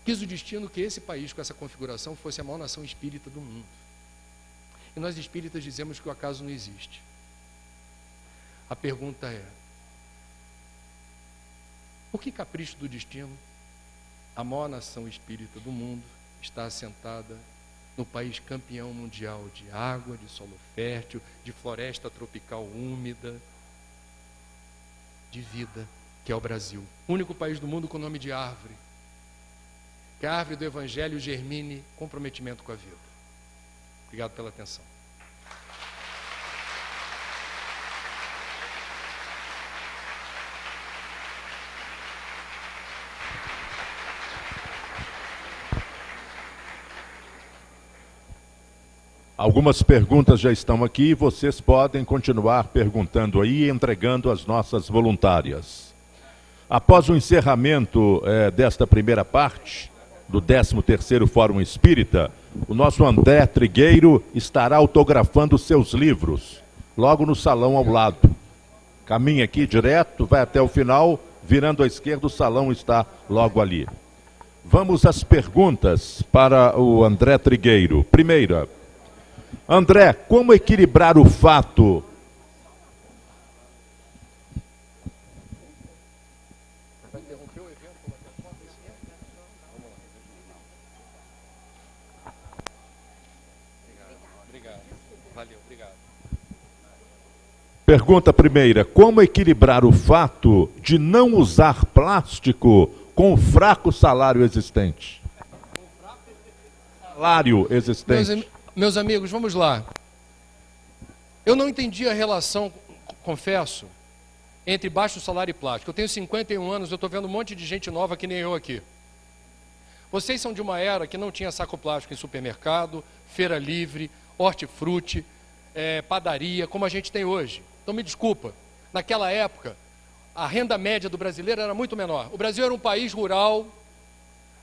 quis o destino que esse país, com essa configuração, fosse a maior nação espírita do mundo. E nós espíritas dizemos que o acaso não existe. A pergunta é: por que capricho do destino a maior nação espírita do mundo está assentada no país campeão mundial de água, de solo fértil, de floresta tropical úmida, de vida, que é o Brasil? O único país do mundo com nome de árvore. Que a árvore do Evangelho germine comprometimento com a vida. Obrigado pela atenção. Algumas perguntas já estão aqui, vocês podem continuar perguntando aí e entregando as nossas voluntárias. Após o encerramento desta primeira parte, do 13º Fórum Espírita, o nosso André Trigueiro estará autografando seus livros, logo no salão ao lado. Caminha aqui direto, vai até o final, virando à esquerda, o salão está logo ali. Vamos às perguntas para o André Trigueiro. Primeira: André, como equilibrar o fato... Vai interromper o evento? Obrigado. Valeu, obrigado. Pergunta primeira: como equilibrar o fato de não usar plástico com o fraco salário existente? Salário existente. Meus amigos, vamos lá. Eu não entendi a relação, confesso, entre baixo salário e plástico. Eu tenho 51 anos, eu estou vendo um monte de gente nova que nem eu aqui. Vocês são de uma era que não tinha saco plástico em supermercado, feira livre, hortifruti, padaria, como a gente tem hoje. Então me desculpa, naquela época, a renda média do brasileiro era muito menor. O Brasil era um país rural,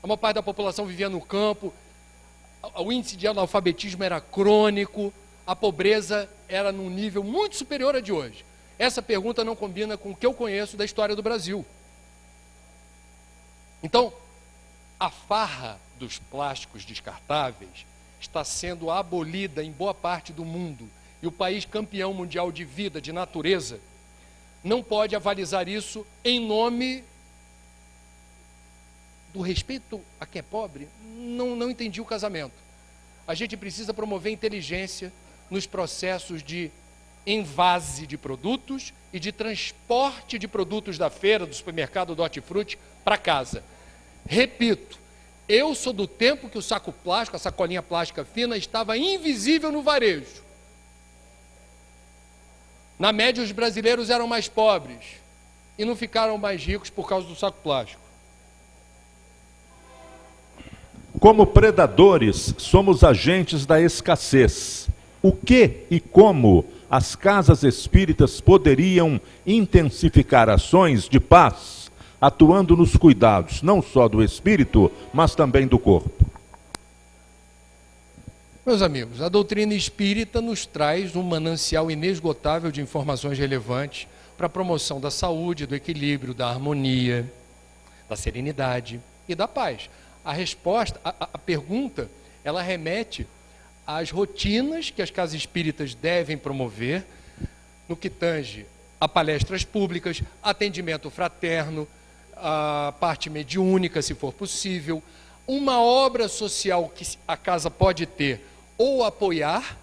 a maior parte da população vivia no campo, o índice de analfabetismo era crônico, a pobreza era num nível muito superior a de hoje. Essa pergunta não combina com o que eu conheço da história do Brasil. Então, a farra dos plásticos descartáveis está sendo abolida em boa parte do mundo, e o país campeão mundial de vida, de natureza, não pode avalizar isso em nome do respeito a quem é pobre, não entendi o casamento. A gente precisa promover inteligência nos processos de envase de produtos e de transporte de produtos da feira, do supermercado, do hortifruti, para casa. Repito, eu sou do tempo que o saco plástico, a sacolinha plástica fina, estava invisível no varejo. Na média, os brasileiros eram mais pobres e não ficaram mais ricos por causa do saco plástico. Como predadores, somos agentes da escassez. O que e como as casas espíritas poderiam intensificar ações de paz, atuando nos cuidados não só do espírito, mas também do corpo? Meus amigos, a doutrina espírita nos traz um manancial inesgotável de informações relevantes para a promoção da saúde, do equilíbrio, da harmonia, da serenidade e da paz. A resposta, a pergunta, ela remete às rotinas que as casas espíritas devem promover no que tange a palestras públicas, atendimento fraterno, a parte mediúnica, se for possível, uma obra social que a casa pode ter ou apoiar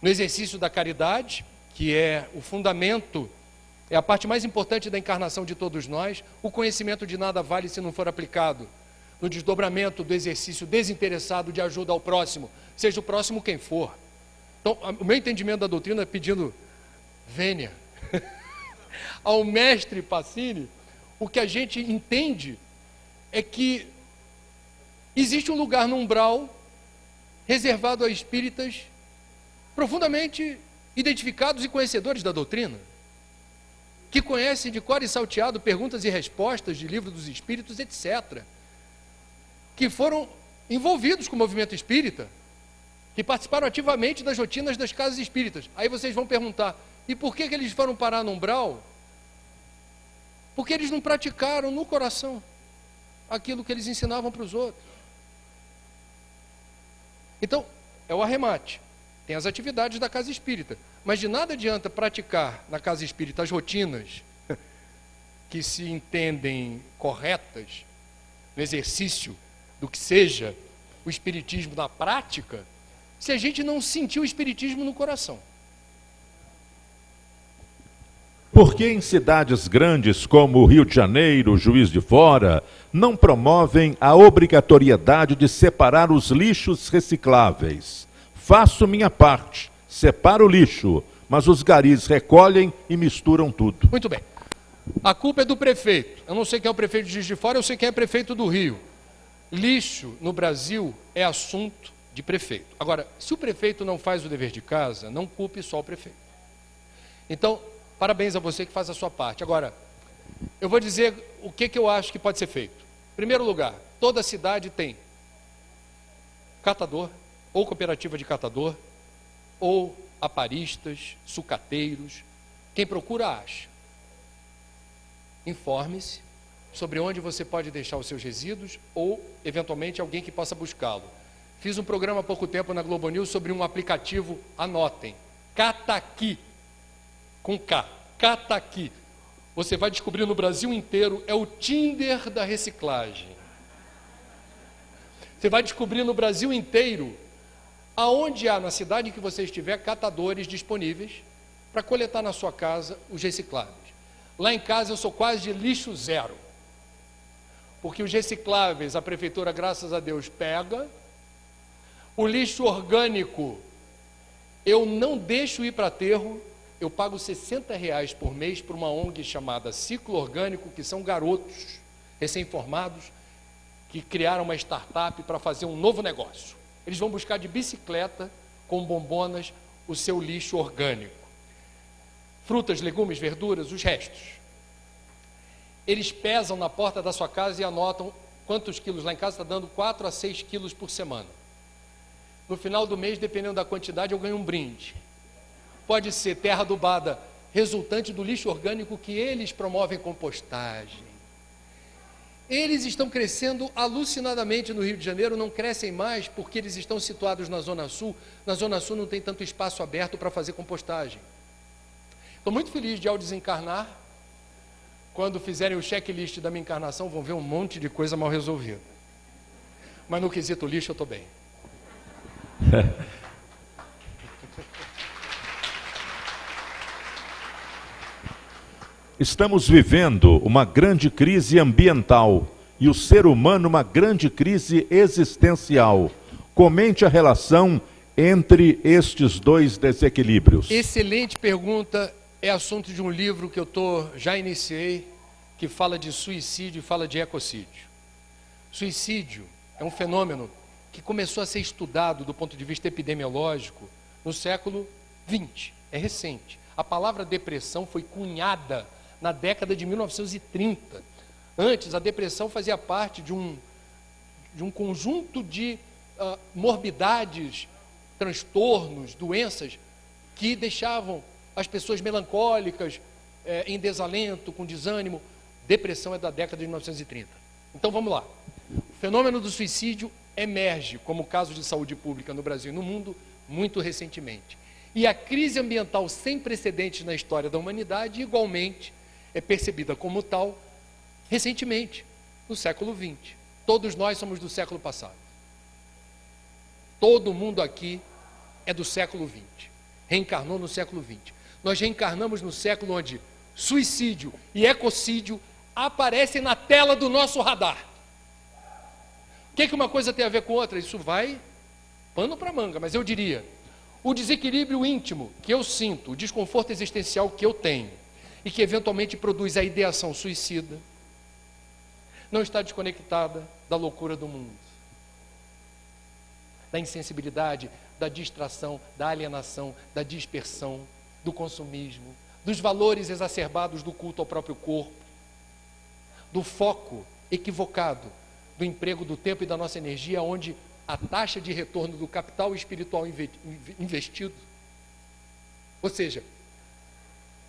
no exercício da caridade, que é o fundamento, é a parte mais importante da encarnação de todos nós. O conhecimento de nada vale se não for aplicado no desdobramento do exercício desinteressado de ajuda ao próximo, seja o próximo quem for. Então, o meu entendimento da doutrina, pedindo vênia ao mestre Pacini, o que a gente entende é que existe um lugar no umbral reservado a espíritas profundamente identificados e conhecedores da doutrina, que conhecem de cor e salteado perguntas e respostas de Livro dos Espíritos, etc., que foram envolvidos com o movimento espírita, que participaram ativamente das rotinas das casas espíritas. Aí vocês vão perguntar, e por que eles foram parar no umbral? Porque eles não praticaram no coração aquilo que eles ensinavam para os outros. Então, é o arremate. Tem as atividades da casa espírita, mas de nada adianta praticar na casa espírita as rotinas que se entendem corretas no exercício do que seja o espiritismo na prática, se a gente não sentir o espiritismo no coração. Por que em cidades grandes como Rio de Janeiro, Juiz de Fora, não promovem a obrigatoriedade de separar os lixos recicláveis? Faço minha parte, separo o lixo, mas os garis recolhem e misturam tudo. Muito bem. A culpa é do prefeito. Eu não sei quem é o prefeito de Juiz de Fora, eu sei quem é prefeito do Rio. Lixo no Brasil é assunto de prefeito. Agora, se o prefeito não faz o dever de casa, não culpe só o prefeito. Então, parabéns a você que faz a sua parte. Agora, eu vou dizer o que eu acho que pode ser feito. Em primeiro lugar, toda cidade tem catador, ou cooperativa de catador, ou aparistas, sucateiros. Quem procura, acha. Informe-se sobre onde você pode deixar os seus resíduos ou, eventualmente, alguém que possa buscá-lo. Fiz um programa há pouco tempo na Globo News sobre um aplicativo, anotem, Cataqui, com K, Cataqui. Você vai descobrir no Brasil inteiro, é o Tinder da reciclagem. Você vai descobrir no Brasil inteiro, aonde há, na cidade em que você estiver, catadores disponíveis para coletar na sua casa os recicláveis. Lá em casa eu sou quase de lixo zero, porque os recicláveis a prefeitura, graças a Deus, pega. O lixo orgânico eu não deixo ir para aterro. Eu pago R$60 por mês para uma ONG chamada Ciclo Orgânico, que são garotos recém-formados que criaram uma startup para fazer um novo negócio. Eles vão buscar de bicicleta, com bombonas, o seu lixo orgânico. Frutas, legumes, verduras, os restos. Eles pesam na porta da sua casa e anotam quantos quilos. Lá em casa está dando 4 a 6 quilos por semana. No final do mês, dependendo da quantidade, eu ganho um brinde. Pode ser terra adubada, resultante do lixo orgânico que eles promovem compostagem. Eles estão crescendo alucinadamente no Rio de Janeiro, não crescem mais porque eles estão situados na Zona Sul. Na Zona Sul não tem tanto espaço aberto para fazer compostagem. Estou muito feliz de, ao desencarnar, quando fizerem o checklist da minha encarnação, vão ver um monte de coisa mal resolvida. Mas no quesito lixo eu estou bem. Estamos vivendo uma grande crise ambiental e o ser humano uma grande crise existencial. Comente a relação entre estes dois desequilíbrios. Excelente pergunta. É assunto de um livro que já iniciei, que fala de suicídio e fala de ecocídio. Suicídio é um fenômeno que começou a ser estudado do ponto de vista epidemiológico no século XX. É recente. A palavra depressão foi cunhada na década de 1930. Antes, a depressão fazia parte de um conjunto de morbidades, transtornos, doenças que deixavam as pessoas melancólicas, em desalento, com desânimo. Depressão é da década de 1930. Então vamos lá. O fenômeno do suicídio emerge como caso de saúde pública no Brasil e no mundo muito recentemente. E a crise ambiental sem precedentes na história da humanidade, igualmente, é percebida como tal recentemente, no século XX. Todos nós somos do século passado. Todo mundo aqui é do século XX. Reencarnou no século XX. Nós reencarnamos no século onde suicídio e ecocídio aparecem na tela do nosso radar. O que uma coisa tem a ver com outra? Isso vai pano para manga, mas eu diria, o desequilíbrio íntimo que eu sinto, o desconforto existencial que eu tenho, e que eventualmente produz a ideação suicida, não está desconectada da loucura do mundo, da insensibilidade, da distração, da alienação, da dispersão, do consumismo, dos valores exacerbados do culto ao próprio corpo, do foco equivocado do emprego do tempo e da nossa energia, onde a taxa de retorno do capital espiritual investido, ou seja,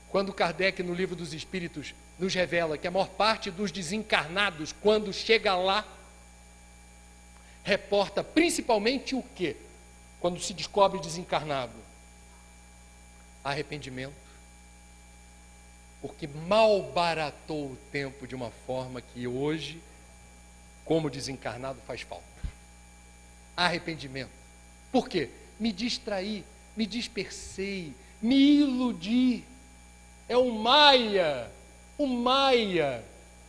quando Kardec, no Livro dos Espíritos, nos revela que a maior parte dos desencarnados, quando chega lá, reporta principalmente o quê? Quando se descobre desencarnado? Arrependimento. Porque malbaratou o tempo de uma forma que hoje, como desencarnado, faz falta. Arrependimento. Por quê? Me distraí, me dispersei, me iludi. É o Maya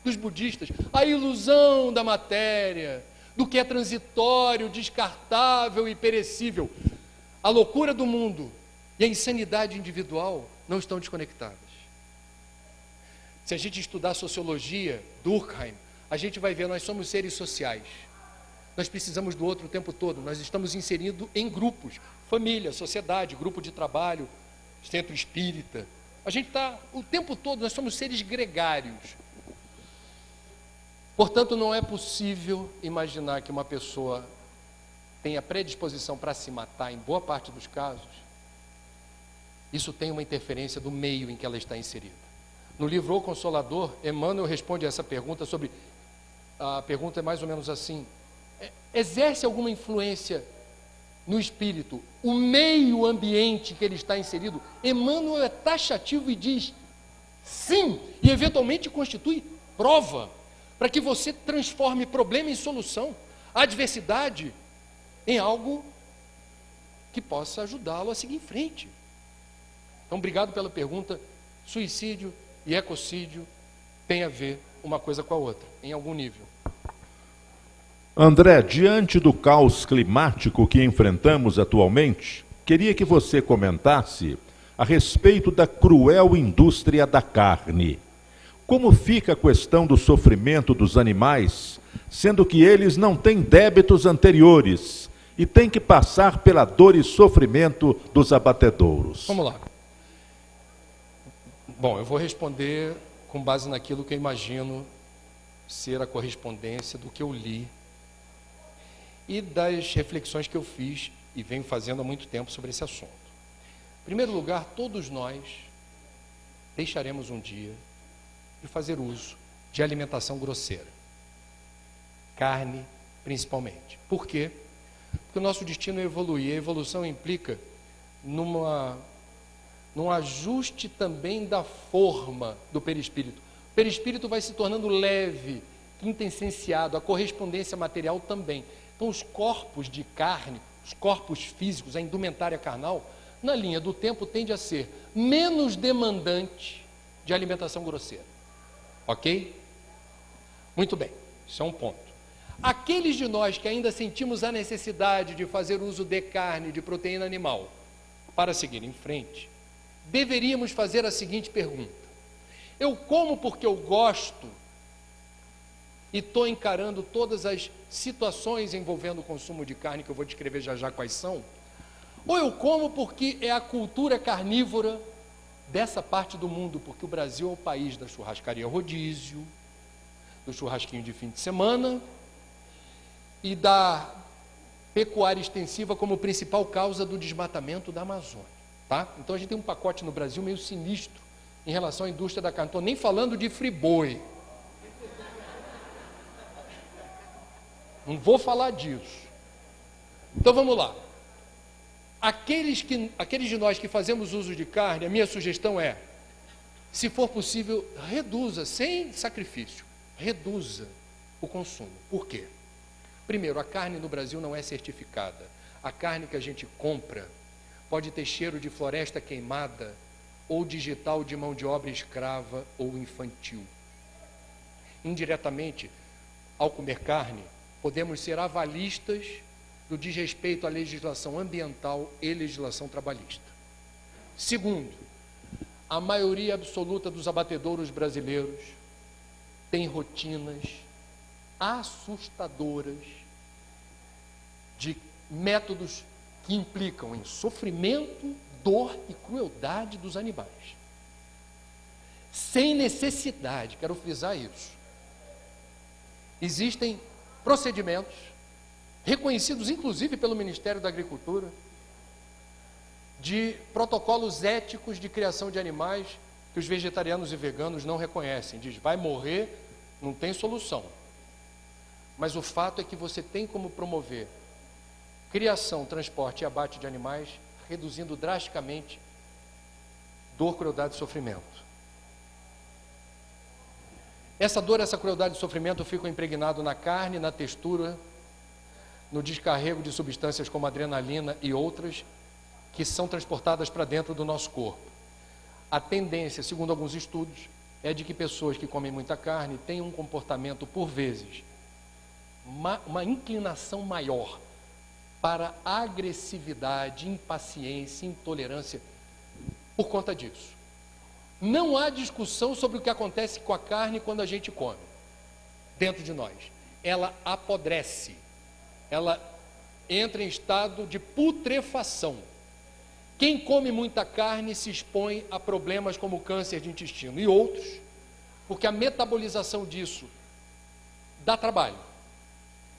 dos budistas, a ilusão da matéria, do que é transitório, descartável e perecível. A loucura do mundo e a insanidade individual não estão desconectadas. Se a gente estudar sociologia, Durkheim, a gente vai ver, nós somos seres sociais. Nós precisamos do outro o tempo todo, nós estamos inseridos em grupos, família, sociedade, grupo de trabalho, centro espírita. A gente está o tempo todo, nós somos seres gregários. Portanto, não é possível imaginar que uma pessoa tenha predisposição para se matar, em boa parte dos casos. Isso tem uma interferência do meio em que ela está inserida. No livro O Consolador, Emmanuel responde a essa pergunta sobre... A pergunta é mais ou menos assim: exerce alguma influência no espírito o meio ambiente que ele está inserido? Emmanuel é taxativo e diz sim, e eventualmente constitui prova para que você transforme problema em solução, adversidade em algo que possa ajudá-lo a seguir em frente. Então, obrigado pela pergunta. Suicídio e ecocídio têm a ver uma coisa com a outra, em algum nível. André, diante do caos climático que enfrentamos atualmente, queria que você comentasse a respeito da cruel indústria da carne. Como fica a questão do sofrimento dos animais, sendo que eles não têm débitos anteriores e têm que passar pela dor e sofrimento dos abatedouros? Vamos lá. Bom, eu vou responder com base naquilo que eu imagino ser a correspondência do que eu li e das reflexões que eu fiz e venho fazendo há muito tempo sobre esse assunto. Em primeiro lugar, todos nós deixaremos um dia de fazer uso de alimentação grosseira. Carne, principalmente. Por quê? Porque o nosso destino é evoluir. A evolução implica num ajuste também da forma do perispírito. perispírito vai se tornando leve, quintessenciado, a correspondência material também. Então, os corpos de carne, os corpos físicos, a indumentária carnal, na linha do tempo, tende a ser menos demandante de alimentação grosseira. Ok? Muito bem, isso é um ponto. Aqueles de nós que ainda sentimos a necessidade de fazer uso de carne, de proteína animal, para seguir em frente, deveríamos fazer a seguinte pergunta: eu como porque eu gosto e estou encarando todas as situações envolvendo o consumo de carne, que eu vou descrever já já quais são, ou eu como porque é a cultura carnívora dessa parte do mundo, porque o Brasil é o país da churrascaria rodízio, do churrasquinho de fim de semana e da pecuária extensiva como principal causa do desmatamento da Amazônia, tá? Então a gente tem um pacote no Brasil meio sinistro em relação à indústria da carne. Estou nem falando de friboi. Não vou falar disso. Então vamos lá. Aqueles de nós que fazemos uso de carne, a minha sugestão é, se for possível, reduza, sem sacrifício, reduza o consumo. Por quê? Primeiro, a carne no Brasil não é certificada. A carne que a gente compra pode ter cheiro de floresta queimada ou digital de mão de obra escrava ou infantil. Indiretamente, ao comer carne, podemos ser avalistas do desrespeito à legislação ambiental e legislação trabalhista. Segundo, a maioria absoluta dos abatedouros brasileiros tem rotinas assustadoras de métodos que implicam em sofrimento, dor e crueldade dos animais. Sem necessidade, quero frisar isso. Existem procedimentos reconhecidos inclusive pelo Ministério da Agricultura, de protocolos éticos de criação de animais que os vegetarianos e veganos não reconhecem. Diz, vai morrer, não tem solução. Mas o fato é que você tem como promover criação, transporte e abate de animais, reduzindo drasticamente dor, crueldade e sofrimento. Essa dor, essa crueldade e sofrimento ficam impregnados na carne, na textura, no descarrego de substâncias como adrenalina e outras que são transportadas para dentro do nosso corpo. A tendência, segundo alguns estudos, é de que pessoas que comem muita carne têm um comportamento, por vezes, uma inclinação maior para agressividade, impaciência, intolerância, por conta disso. Não há discussão sobre o que acontece com a carne quando a gente come, dentro de nós. Ela apodrece, ela entra em estado de putrefação. Quem come muita carne se expõe a problemas como câncer de intestino e outros, porque a metabolização disso dá trabalho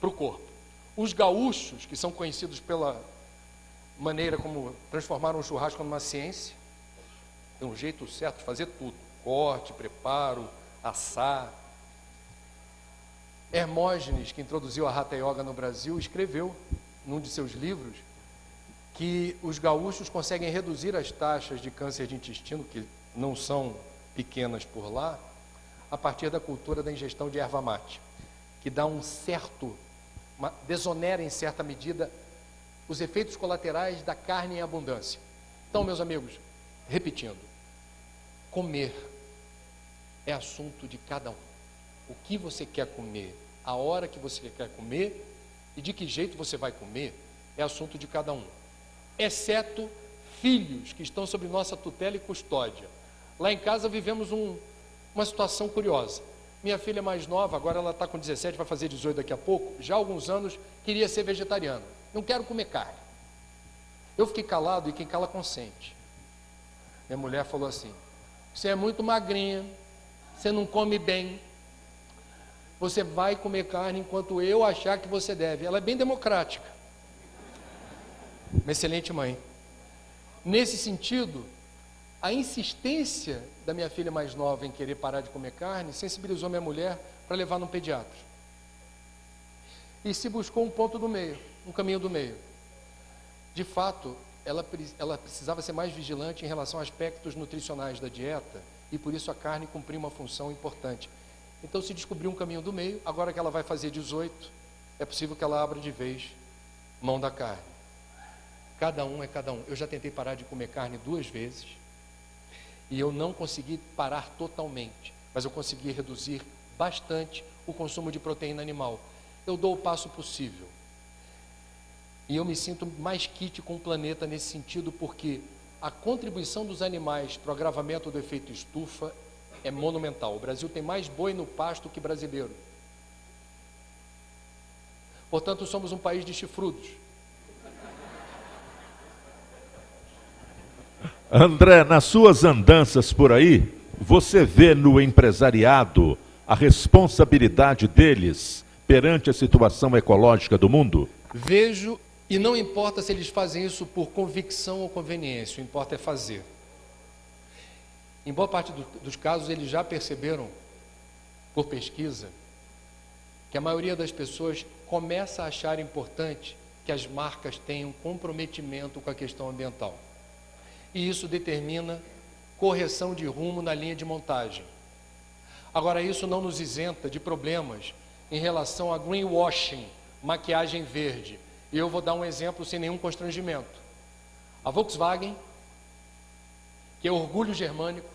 para o corpo. Os gaúchos, que são conhecidos pela maneira como transformaram o churrasco numa ciência, tem um jeito certo de fazer tudo: corte, preparo, assar. Hermógenes, que introduziu a Hatha Yoga no Brasil, escreveu num de seus livros que os gaúchos conseguem reduzir as taxas de câncer de intestino, que não são pequenas por lá, a partir da cultura da ingestão de erva mate, que dá desonera em certa medida os efeitos colaterais da carne em abundância. Então, meus amigos, repetindo, comer é assunto de cada um. O que você quer comer, a hora que você quer comer e de que jeito você vai comer é assunto de cada um, exceto filhos que estão sob nossa tutela e custódia. Lá em casa vivemos uma situação curiosa. Minha filha mais nova, agora ela está com 17, vai fazer 18 daqui a pouco, já há alguns anos queria ser vegetariana. Não quero comer carne. Eu fiquei calado e quem cala consente. Minha mulher falou assim: você é muito magrinha, você não come bem, você vai comer carne enquanto eu achar que você deve. Ela é bem democrática. Uma excelente mãe. Nesse sentido, a insistência da minha filha mais nova em querer parar de comer carne sensibilizou minha mulher para levar num pediatra. E se buscou um ponto do meio, um caminho do meio. De fato, ela precisava ser mais vigilante em relação a aspectos nutricionais da dieta E por isso a carne cumpria uma função importante. Então se descobriu um caminho do meio, agora que ela vai fazer 18, é possível que ela abra de vez mão da carne. Cada um é cada um. Eu já tentei parar de comer carne 2 vezes, e eu não consegui parar totalmente, mas eu consegui reduzir bastante o consumo de proteína animal. Eu dou o passo possível. E eu me sinto mais quite com o planeta nesse sentido, porque a contribuição dos animais para o agravamento do efeito estufa é monumental. O Brasil tem mais boi no pasto que brasileiro. Portanto, somos um país de chifrudos. André, nas suas andanças por aí, você vê no empresariado a responsabilidade deles perante a situação ecológica do mundo? Vejo, e não importa se eles fazem isso por convicção ou conveniência, o importa é fazer. Em boa parte dos casos, eles já perceberam, por pesquisa, que a maioria das pessoas começa a achar importante que as marcas tenham comprometimento com a questão ambiental. E isso determina correção de rumo na linha de montagem. Agora, isso não nos isenta de problemas em relação a greenwashing, maquiagem verde. E eu vou dar um exemplo sem nenhum constrangimento. A Volkswagen, que é orgulho germânico,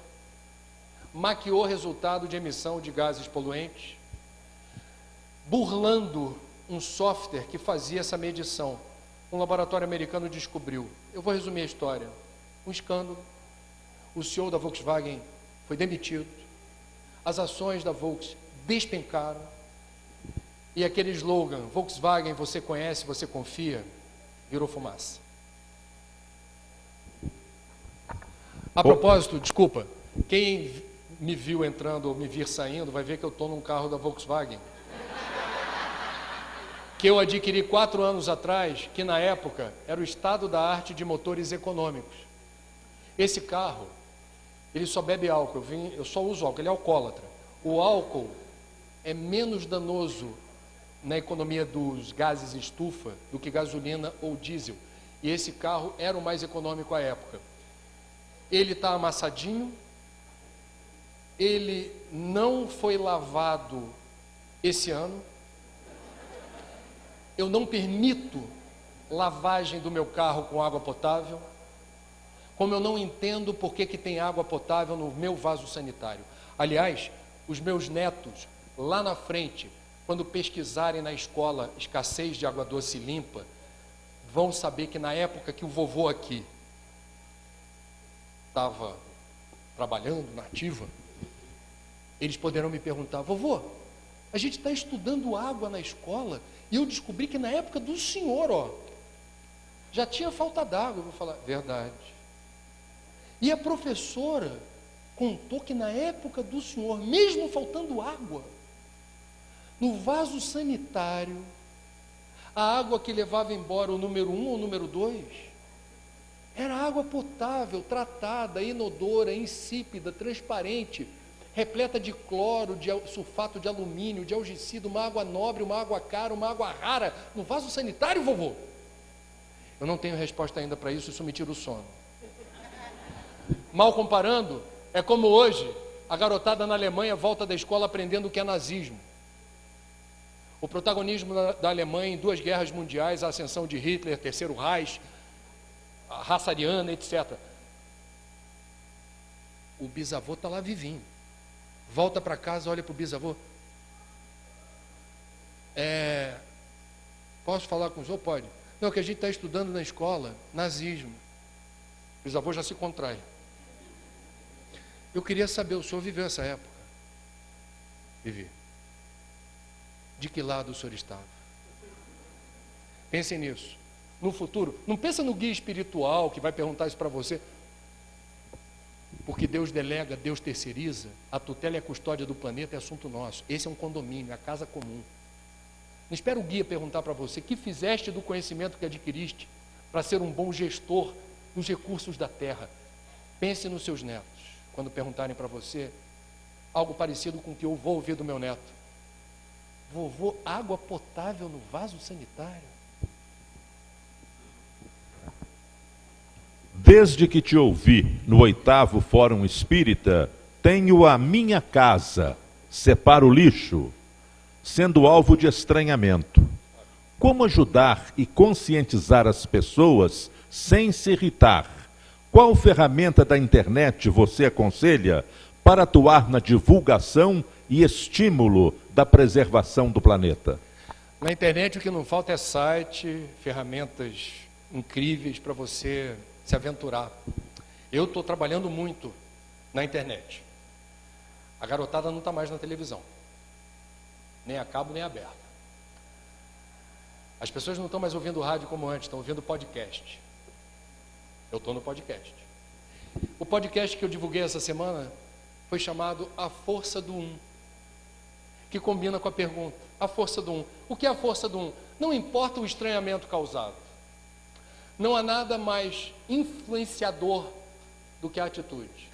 maquiou o resultado de emissão de gases poluentes, burlando um software que fazia essa medição. Um laboratório americano descobriu. Eu vou resumir a história. Um escândalo. O CEO da Volkswagen foi demitido. As ações da Volkswagen despencaram. E aquele slogan, Volkswagen, você conhece, você confia, virou fumaça. A propósito, desculpa, quem me viu entrando ou me vir saindo vai ver que eu estou num carro da Volkswagen, que eu adquiri 4 anos atrás, que na época era o estado da arte de motores econômicos. Esse carro, ele só bebe álcool, eu só uso álcool, ele é alcoólatra. O álcool é menos danoso na economia dos gases estufa do que gasolina ou diesel. E esse carro era o mais econômico à época. Ele está amassadinho, ele não foi lavado esse ano. Eu não permito lavagem do meu carro com água potável, como eu não entendo por que tem água potável no meu vaso sanitário. Aliás, os meus netos, lá na frente, quando pesquisarem na escola escassez de água doce limpa, vão saber que na época que o vovô aqui estava trabalhando na ativa, eles poderão me perguntar, vovô, a gente está estudando água na escola e eu descobri que na época do senhor, já tinha falta d'água. Eu vou falar, verdade. E a professora contou que na época do senhor, mesmo faltando água, no vaso sanitário, a água que levava embora o número 1 ou o número 2, era água potável, tratada, inodora, insípida, transparente, repleta de cloro, de sulfato de alumínio, de algicida, uma água nobre, uma água cara, uma água rara, no vaso sanitário, vovô? Eu não tenho resposta ainda para isso me tira o sono. Mal comparando, é como hoje, a garotada na Alemanha volta da escola aprendendo o que é nazismo. O protagonismo da Alemanha em 2 guerras mundiais, a ascensão de Hitler, Terceiro Reich, a raça ariana, etc. O bisavô está lá vivinho. Volta para casa, olha para o bisavô. Posso falar com o senhor? Pode. Não, que a gente está estudando na escola, nazismo. O bisavô já se contrai. Eu queria saber, o senhor viveu essa época? Vivi. De que lado o senhor estava? Pensem nisso. No futuro, não pensa no guia espiritual que vai perguntar isso para você. Porque Deus delega, Deus terceiriza, a tutela e a custódia do planeta é assunto nosso. Esse é um condomínio, é a casa comum. Não espera o guia perguntar para você, que fizeste do conhecimento que adquiriste para ser um bom gestor dos recursos da terra? Pense nos seus netos, quando perguntarem para você algo parecido com o que eu vou ouvir do meu neto. Vovô, água potável no vaso sanitário? Desde que te ouvi no 8º Fórum Espírita, tenho a minha casa, separo o lixo, sendo alvo de estranhamento. Como ajudar e conscientizar as pessoas sem se irritar? Qual ferramenta da internet você aconselha para atuar na divulgação e estímulo da preservação do planeta? Na internet o que não falta é site, ferramentas incríveis para você se aventurar. Eu estou trabalhando muito na internet. A garotada não está mais na televisão, nem a cabo nem aberta. As pessoas não estão mais ouvindo rádio como antes, estão ouvindo podcast. Eu estou no podcast. O podcast que eu divulguei essa semana foi chamado A Força do Um, que combina com a pergunta, a força do um. O que é a força do um? Não importa o estranhamento causado. Não há nada mais influenciador do que a atitude.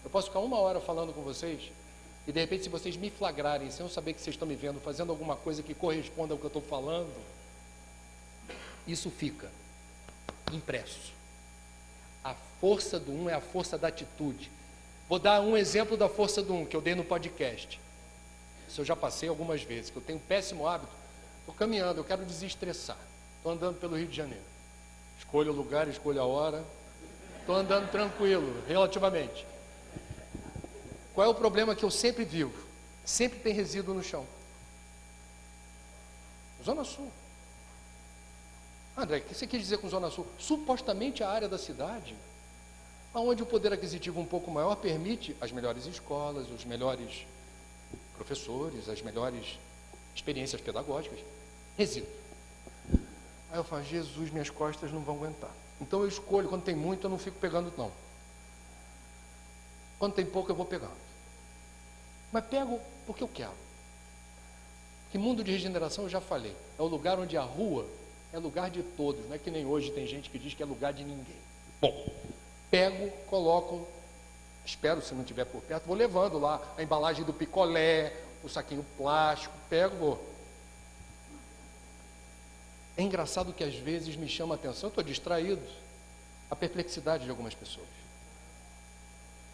Eu posso ficar 1 hora falando com vocês e de repente, se vocês me flagrarem, sem eu saber que vocês estão me vendo, fazendo alguma coisa que corresponda ao que eu estou falando, isso fica impresso. A força do um é a força da atitude. Vou dar um exemplo da força do um que eu dei no podcast. Isso eu já passei algumas vezes, que eu tenho um péssimo hábito. Estou caminhando, eu quero desestressar. Estou andando pelo Rio de Janeiro. Escolho o lugar, escolho a hora. Estou andando tranquilo, relativamente. Qual é o problema que eu sempre vivo? Sempre tem resíduo no chão. Zona Sul. André, o que você quis dizer com Zona Sul? Supostamente a área da cidade onde o poder aquisitivo um pouco maior permite as melhores escolas, os melhores professores, as melhores experiências pedagógicas. Resíduo. Aí eu falo, Jesus, minhas costas não vão aguentar. Então eu escolho, quando tem muito eu não fico pegando não. Quando tem pouco eu vou pegando. Mas pego porque eu quero. Que mundo de regeneração eu já falei. É o lugar onde a rua é lugar de todos. Não é que nem hoje tem gente que diz que é lugar de ninguém. Bom, pego, coloco, espero se não estiver por perto, vou levando lá a embalagem do picolé, o saquinho plástico, pego, vou. É engraçado que às vezes me chama a atenção, eu estou distraído, a perplexidade de algumas pessoas.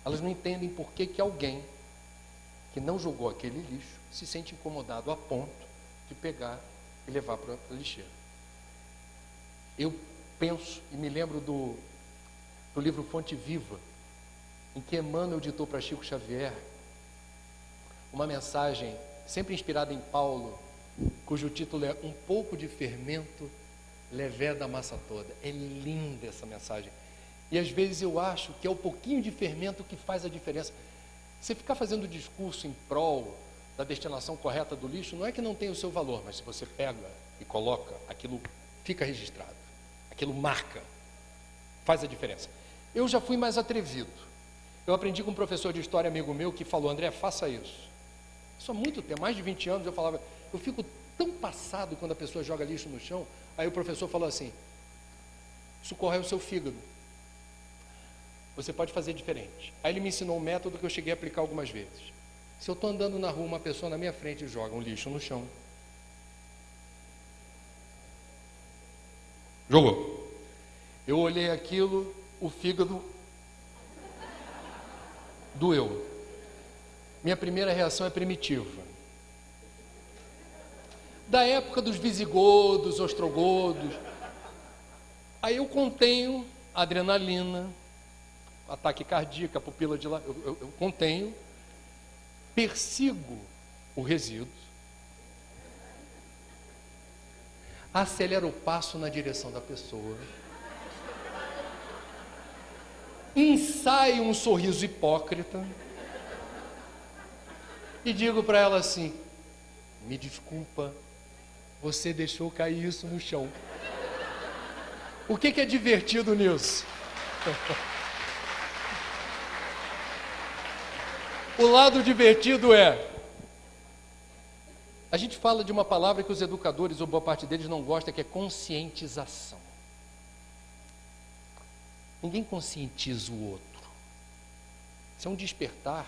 Elas não entendem por que alguém que não jogou aquele lixo se sente incomodado a ponto de pegar e levar para a lixeira. Eu penso e me lembro do livro Fonte Viva, em que Emmanuel ditou para Chico Xavier uma mensagem sempre inspirada em Paulo, cujo título é Um pouco de fermento leveda a massa toda. É linda essa mensagem. E às vezes eu acho que é o pouquinho de fermento que faz a diferença. Você ficar fazendo discurso em prol da destinação correta do lixo, não é que não tem o seu valor, mas se você pega e coloca, aquilo fica registrado. Aquilo marca, faz a diferença. Eu já fui mais atrevido. Eu aprendi com um professor de história amigo meu que falou, André, faça isso. Isso há muito tempo, mais de 20 anos eu falava, eu fico tão passado quando a pessoa joga lixo no chão. Aí o professor falou assim, isso corrói o seu fígado. Você pode fazer diferente. Aí ele me ensinou um método que eu cheguei a aplicar algumas vezes. Se eu estou andando na rua, uma pessoa na minha frente joga um lixo no chão. Jogou. Eu olhei aquilo, o fígado doeu. Minha primeira reação é primitiva. Da época dos visigodos, ostrogodos. Aí eu contenho a adrenalina, ataque cardíaco, a pupila de lá, eu contenho, persigo o resíduo, acelero o passo na direção da pessoa, ensaio um sorriso hipócrita e digo para ela assim, me desculpa, você deixou cair isso no chão. O que é divertido nisso? O lado divertido é, a gente fala de uma palavra que os educadores, ou boa parte deles, não gosta, que é conscientização. Ninguém conscientiza o outro. Isso é um despertar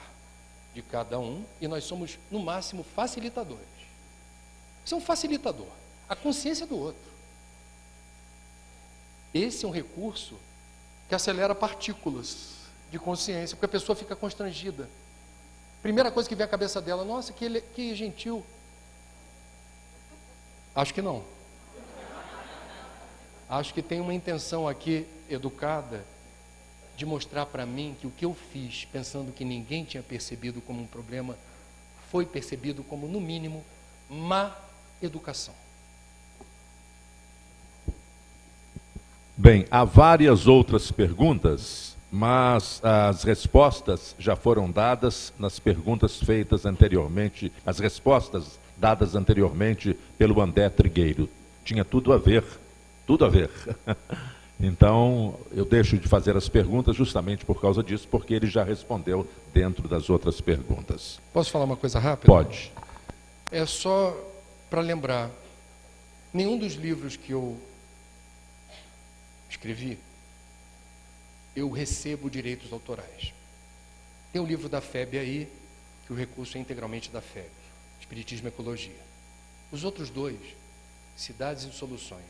de cada um e nós somos, no máximo, facilitadores. Isso é um facilitador, a consciência do outro. Esse é um recurso que acelera partículas de consciência, porque a pessoa fica constrangida. Primeira coisa que vem à cabeça dela, nossa, que gentil. Acho que não. Acho que tem uma intenção aqui, educada, de mostrar para mim que o que eu fiz, pensando que ninguém tinha percebido como um problema, foi percebido como, no mínimo, má educação. Bem, há várias outras perguntas, mas as respostas já foram dadas nas perguntas feitas anteriormente, as respostas dadas anteriormente pelo André Trigueiro. Tinha tudo a ver, tudo a ver. Então, eu deixo de fazer as perguntas justamente por causa disso, porque ele já respondeu dentro das outras perguntas. Posso falar uma coisa rápida? Pode. É só para lembrar, nenhum dos livros que eu escrevi, eu recebo direitos autorais. Tem o livro da FEB aí, que o recurso é integralmente da FEB, Espiritismo e Ecologia. Os outros dois, Cidades e Soluções,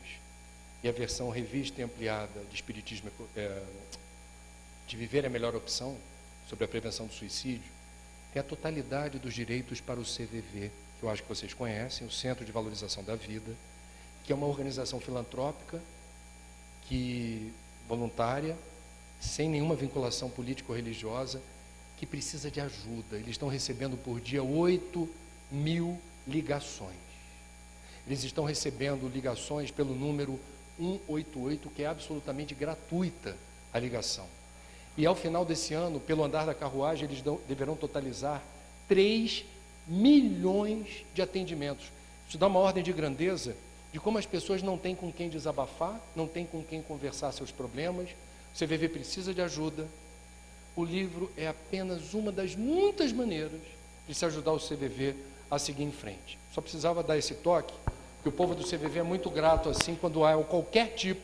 e a versão revista e ampliada de Espiritismo, de Viver é a Melhor Opção, sobre a prevenção do suicídio, tem a totalidade dos direitos para o CVV, que eu acho que vocês conhecem, o Centro de Valorização da Vida, que é uma organização filantrópica, voluntária, sem nenhuma vinculação político-religiosa, que precisa de ajuda. Eles estão recebendo por dia 8.000 ligações. Eles estão recebendo ligações pelo número 188, que é absolutamente gratuita a ligação. E ao final desse ano, pelo andar da carruagem, eles deverão totalizar 3 milhões de atendimentos. Isso dá uma ordem de grandeza de como as pessoas não têm com quem desabafar, não têm com quem conversar seus problemas. O CVV precisa de ajuda. O livro é apenas uma das muitas maneiras de se ajudar o CVV a seguir em frente. Só precisava dar esse toque, que o povo do CVV é muito grato assim quando há qualquer tipo